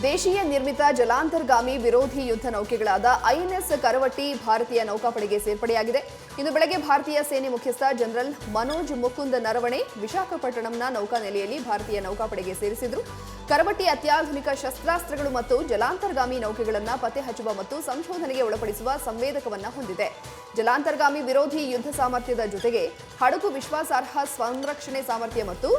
ದೇಶೀಯ ನಿರ್ಮಿತ ಜಲಾಂತರ್ಗಾಮಿ ವಿರೋಧಿ ಯುದ್ಧ ನೌಕೆಗಳಾದ ಐಎನ್ಎಸ್ ಕರವಟ್ಟಿ ಭಾರತೀಯ ನೌಕಾಪಡೆಗೆ ಸೇರ್ಪಡೆಯಾಗಿದೆ. ಇಂದು ಬೆಳಗ್ಗೆ ಭಾರತೀಯ ಸೇನೆ ಮುಖ್ಯಸ್ಥ ಜನರಲ್ ಮನೋಜ್ ಮುಕುಂದ್ ನರವಣೆ ವಿಶಾಖಪಟ್ಟಣಂನ ನೌಕಾನೆಲೆಯಲ್ಲಿ ಭಾರತೀಯ ನೌಕಾಪಡೆಗೆ ಸೇರಿಸಿದ್ರು. ಕರವಟ್ಟಿ ಅತ್ಯಾಧುನಿಕ ಶಸ್ತ್ರಾಸ್ತ್ರಗಳು ಮತ್ತು ಜಲಾಂತರ್ಗಾಮಿ ನೌಕೆಗಳನ್ನು ಪತ್ತೆ ಹಚ್ಚುವ ಮತ್ತು ಸಂಶೋಧನೆಗೆ ಒಳಪಡಿಸುವ ಸಂವೇದಕವನ್ನು ಹೊಂದಿದೆ. ಜಲಾಂತರ್ಗಾಮಿ ವಿರೋಧಿ ಯುದ್ಧ ಸಾಮರ್ಥ್ಯದ ಜೊತೆಗೆ ಹಡಗು ವಿಶ್ವಾಸಾರ್ಹ ಸಂರಕ್ಷಣೆ ಸಾಮರ್ಥ್ಯ ಮತ್ತು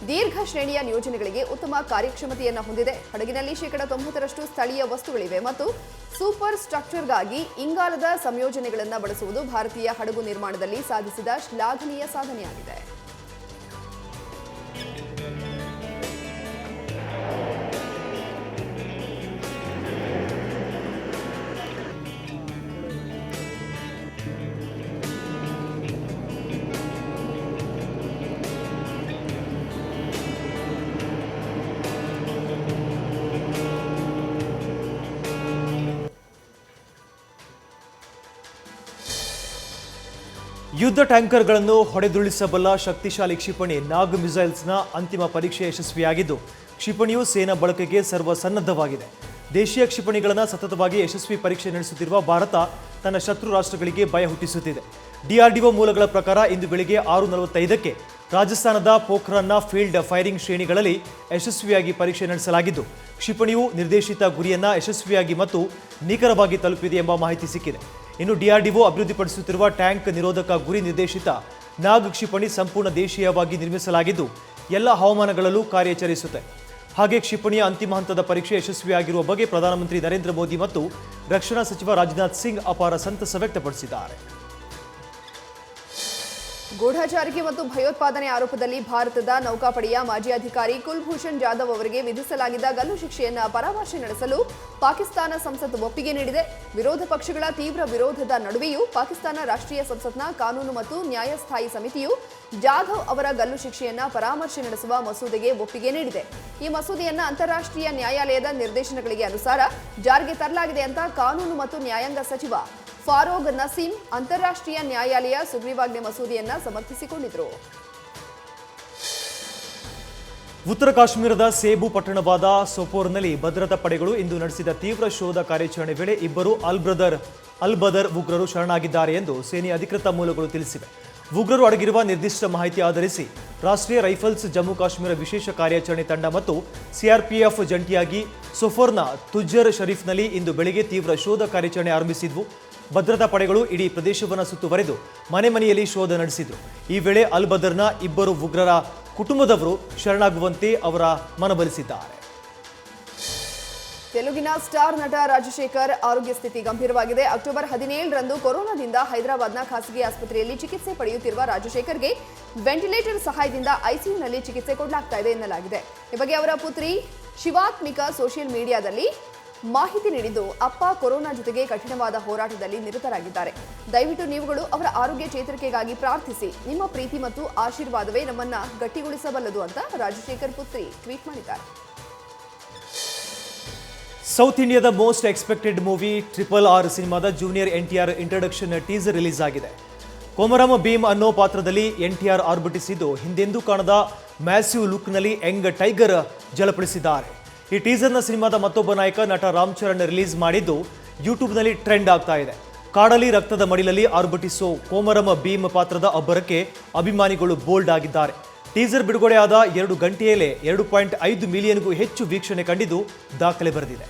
ದೀರ್ಘ ಶ್ರೇಣಿಯ ನಿಯೋಜನೆಗಳಿಗೆ ಉತ್ತಮ ಕಾರ್ಯಕ್ಷಮತೆಯನ್ನು ಹೊಂದಿದೆ. ಹಡಗಿನಲ್ಲಿ 90% ಸ್ಥಳೀಯ ವಸ್ತುಗಳಿವೆ ಮತ್ತು ಸೂಪರ್ ಸ್ಟ್ರಕ್ಚರ್ಗಾಗಿ ಇಂಗಾಲದ ಸಂಯೋಜನೆಗಳನ್ನು ಬಳಸುವುದು ಭಾರತೀಯ ಹಡಗು ನಿರ್ಮಾಣದಲ್ಲಿ ಸಾಧಿಸಿದ ಶ್ಲಾಘನೀಯ ಸಾಧನೆಯಾಗಿದೆ. ಯುದ್ಧ ಟ್ಯಾಂಕರ್ಗಳನ್ನು ಹೊಡೆದುರುಳಿಸಬಲ್ಲ ಶಕ್ತಿಶಾಲಿ ಕ್ಷಿಪಣಿ ನಾಗ್ ಮಿಸೈಲ್ಸ್ನ ಅಂತಿಮ ಪರೀಕ್ಷೆ ಯಶಸ್ವಿಯಾಗಿದ್ದು, ಕ್ಷಿಪಣಿಯು ಸೇನಾ ಬಳಕೆಗೆ ಸರ್ವಸನ್ನದ್ಧವಾಗಿದೆ. ದೇಶೀಯ ಕ್ಷಿಪಣಿಗಳನ್ನು ಸತತವಾಗಿ ಯಶಸ್ವಿ ಪರೀಕ್ಷೆ ನಡೆಸುತ್ತಿರುವ ಭಾರತ ತನ್ನ ಶತ್ರು ರಾಷ್ಟ್ರಗಳಿಗೆ ಭಯ ಹುಟ್ಟಿಸುತ್ತಿದೆ. ಡಿಆರ್ಡಿಒ ಮೂಲಗಳ ಪ್ರಕಾರ ಇಂದು ಬೆಳಿಗ್ಗೆ 6:45ಕ್ಕೆ ರಾಜಸ್ಥಾನದ ಪೋಖ್ರಾನ್ನ ಫೀಲ್ಡ್ ಫೈರಿಂಗ್ ಶ್ರೇಣಿಗಳಲ್ಲಿ ಯಶಸ್ವಿಯಾಗಿ ಪರೀಕ್ಷೆ ನಡೆಸಲಾಗಿದ್ದು, ಕ್ಷಿಪಣಿಯು ನಿರ್ದೇಶಿತ ಗುರಿಯನ್ನು ಯಶಸ್ವಿಯಾಗಿ ಮತ್ತು ನಿಖರವಾಗಿ ತಲುಪಿದೆ ಎಂಬ ಮಾಹಿತಿ ಸಿಕ್ಕಿದೆ. ಇನ್ನು ಡಿಆರ್ಡಿಒ ಅಭಿವೃದ್ಧಿಪಡಿಸುತ್ತಿರುವ ಟ್ಯಾಂಕ್ ನಿರೋಧಕ ಗುರಿ ನಿರ್ದೇಶಿತ ನಾಗ್ ಕ್ಷಿಪಣಿ ಸಂಪೂರ್ಣ ದೇಶೀಯವಾಗಿ ನಿರ್ಮಿಸಲಾಗಿದ್ದು, ಎಲ್ಲ ಹವಾಮಾನಗಳಲ್ಲೂ ಕಾರ್ಯಾಚರಿಸುತ್ತೆ. ಹಾಗೆ ಕ್ಷಿಪಣಿಯ ಅಂತಿಮ ಹಂತದ ಪರೀಕ್ಷೆ ಯಶಸ್ವಿಯಾಗಿರುವ ಬಗ್ಗೆ ಪ್ರಧಾನಮಂತ್ರಿ ನರೇಂದ್ರ ಮೋದಿ ಮತ್ತು ರಕ್ಷಣಾ ಸಚಿವ ರಾಜನಾಥ್ ಸಿಂಗ್ ಅಪಾರ ಸಂತಸ ವ್ಯಕ್ತಪಡಿಸಿದ್ದಾರೆ. ಗೂಢಚಾರಿಕೆ ಮತ್ತು ಭಯೋತ್ಪಾದನೆ ಆರೋಪದಲ್ಲಿ ಭಾರತದ ನೌಕಾಪಡೆಯ ಮಾಜಿ ಅಧಿಕಾರಿ ಕುಲ್ಭೂಷಣ್ ಜಾಧವ್ ಅವರಿಗೆ ವಿಧಿಸಲಾಗಿದ್ದ ಗಲ್ಲು ಶಿಕ್ಷೆಯನ್ನು ಪರಾಮರ್ಶೆ ನಡೆಸಲು ಪಾಕಿಸ್ತಾನ ಸಂಸತ್ ಒಪ್ಪಿಗೆ ನೀಡಿದೆ. ವಿರೋಧ ಪಕ್ಷಗಳ ತೀವ್ರ ವಿರೋಧದ ನಡುವೆಯೂ ಪಾಕಿಸ್ತಾನ ರಾಷ್ಟ್ರೀಯ ಸಂಸತ್ನ ಕಾನೂನು ಮತ್ತು ನ್ಯಾಯಸ್ಥಾಯಿ ಸಮಿತಿಯು ಜಾಧವ್ ಅವರ ಗಲ್ಲು ಶಿಕ್ಷೆಯನ್ನು ಪರಾಮರ್ಶೆ ನಡೆಸುವ ಮಸೂದೆಗೆ ಒಪ್ಪಿಗೆ ನೀಡಿದೆ. ಈ ಮಸೂದೆಯನ್ನು ಅಂತಾರಾಷ್ಟ್ರೀಯ ನ್ಯಾಯಾಲಯದ ನಿರ್ದೇಶನಗಳಿಗೆ ಅನುಸಾರ ಜಾರಿಗೆ ತರಲಾಗಿದೆ ಅಂತ ಕಾನೂನು ಮತ್ತು ನ್ಯಾಯಾಂಗ ಸಚಿವ ಫಾರೋಗ್ ನಸೀಂ ಅಂತಾರಾಷ್ಟ್ರೀಯ ನ್ಯಾಯಾಲಯ ಸುಗ್ರೀವಾಜ್ಞೆ ಮಸೂದೆಯನ್ನ ಸಮರ್ಥಿಸಿಕೊಂಡಿದ್ರು. ಉತ್ತರ ಕಾಶ್ಮೀರದ ಸೇಬು ಪಟ್ಟಣವಾದ ಸೋಪೋರ್ನಲ್ಲಿ ಭದ್ರತಾ ಪಡೆಗಳು ಇಂದು ನಡೆಸಿದ ತೀವ್ರ ಶೋಧ ಕಾರ್ಯಾಚರಣೆ ವೇಳೆ ಇಬ್ಬರು ಅಲ್ ಬದರ್ ಉಗ್ರರು ಶರಣಾಗಿದ್ದಾರೆ ಎಂದು ಸೇನೆಯ ಅಧಿಕೃತ ಮೂಲಗಳು ತಿಳಿಸಿವೆ. ಉಗ್ರರು ಅಡಗಿರುವ ನಿರ್ದಿಷ್ಟ ಮಾಹಿತಿ ಆಧರಿಸಿ ರಾಷ್ಟ್ರೀಯ ರೈಫಲ್ಸ್ ಜಮ್ಮು ಕಾಶ್ಮೀರ ವಿಶೇಷ ಕಾರ್ಯಾಚರಣೆ ತಂಡ ಮತ್ತು ಸಿಆರ್ಪಿಎಫ್ ಜಂಟಿಯಾಗಿ ಸೋಪೋರ್ನ ತುಜ್ಜರ್ ಶರೀಫ್ನಲ್ಲಿ ಇಂದು ಬೆಳಗ್ಗೆ ತೀವ್ರ ಶೋಧ ಕಾರ್ಯಾಚರಣೆ ಆರಂಭಿಸಿದ್ವು. ಭದ್ರತಾ ಪಡೆಗಳು ಇಡೀ ಪ್ರದೇಶವನ್ನು ಸುತ್ತುವರೆದು ಮನೆ ಮನೆಯಲ್ಲಿ ಶೋಧ ನಡೆಸಿದ್ರು. ಈ ವೇಳೆ ಅಲ್ ಬದರ್ನ ಇಬ್ಬರು ಉಗ್ರರ ಕುಟುಂಬದವರು ಶರಣಾಗುವಂತೆ ಅವರ ಮನವೊಲಿಸಿದ್ದಾರೆ. ತೆಲುಗಿನ ಸ್ಟಾರ್ ನಟ ರಾಜಶೇಖರ್ ಆರೋಗ್ಯ ಸ್ಥಿತಿ ಗಂಭೀರವಾಗಿದೆ. ಅಕ್ಟೋಬರ್ 17ರಂದು ಕೊರೋನಾದಿಂದ ಹೈದರಾಬಾದ್ನ ಖಾಸಗಿ ಆಸ್ಪತ್ರೆಯಲ್ಲಿ ಚಿಕಿತ್ಸೆ ಪಡೆಯುತ್ತಿರುವ ರಾಜಶೇಖರ್ಗೆ ವೆಂಟಿಲೇಟರ್ ಸಹಾಯದಿಂದ ಐಸಿಯುನಲ್ಲಿ ಚಿಕಿತ್ಸೆ ಕೊಡಲಾಗ್ತಾ ಇದೆ ಎನ್ನಲಾಗಿದೆ. ಈ ಬಗ್ಗೆ ಅವರ ಪುತ್ರಿ ಶಿವಾತ್ಮಿಕಾ ಸೋಷಿಯಲ್ ಮೀಡಿಯಾದಲ್ಲಿ ಮಾಹಿತಿ ನೀಡಿದ್ದು, ಅಪ್ಪ ಕೊರೋನಾ ಜೊತೆಗೆ ಕಠಿಣವಾದ ಹೋರಾಟದಲ್ಲಿ ನಿರತರಾಗಿದ್ದಾರೆ. ದಯವಿಟ್ಟು ನೀವುಗಳು ಅವರ ಆರೋಗ್ಯ ಚೇತರಿಕೆಗಾಗಿ ಪ್ರಾರ್ಥಿಸಿ. ನಿಮ್ಮ ಪ್ರೀತಿ ಮತ್ತು ಆಶೀರ್ವಾದವೇ ನಮ್ಮನ್ನ ಗಟ್ಟಿಗೊಳಿಸಬಲ್ಲದು ಅಂತ ರಾಜಶೇಖರ್ ಪುತ್ರಿ ಟ್ವೀಟ್ ಮಾಡಿದ್ದಾರೆ. ಸೌತ್ ಇಂಡಿಯಾದ ಮೋಸ್ಟ್ ಎಕ್ಸ್ಪೆಕ್ಟೆಡ್ ಮೂವಿ RRR ಸಿನಿಮಾದ junior NTR introduction teaser release ಆಗಿದೆ. ಕೊಮರಂ ಭೀಮ್ ಅನ್ನೋ ಪಾತ್ರದಲ್ಲಿ NTR ಆರ್ಭಟಿಸಿದ್ದು, ಹಿಂದೆಂದೂ ಕಾಣದ ಮ್ಯಾಸಿವ್ ಲುಕ್ನಲ್ಲಿ ಯಂಗ್ ಟೈಗರ್ ಜಲಪಡಿಸಿದ್ದಾರೆ. ಈ ಟೀಸರ್ನ ಸಿನಿಮಾದ ಮತ್ತೊಬ್ಬ ನಾಯಕ ನಟ ರಾಮ್ ಚರಣ್ ರಿಲೀಸ್ ಮಾಡಿದ್ದು ಯೂಟ್ಯೂಬ್ನಲ್ಲಿ ಟ್ರೆಂಡ್ ಆಗ್ತಾ ಇದೆ. ಕಾಡಲಿ ರಕ್ತದ ಮಡಿಲಲ್ಲಿ ಆರ್ಭಟಿಸೋ ಕೊಮರಂ ಭೀಮ್ ಪಾತ್ರದ ಅಬ್ಬರಕ್ಕೆ ಅಭಿಮಾನಿಗಳು ಬೋಲ್ಡ್ ಆಗಿದ್ದಾರೆ. ಟೀಸರ್ ಬಿಡುಗಡೆಯಾದ 2 ಗಂಟೆಯಲ್ಲೇ 2.5 ಮಿಲಿಯನ್ಗೂ ಹೆಚ್ಚು ವೀಕ್ಷಣೆ ಕಂಡಿದ್ದು ದಾಖಲೆ ಬರೆದಿದೆ.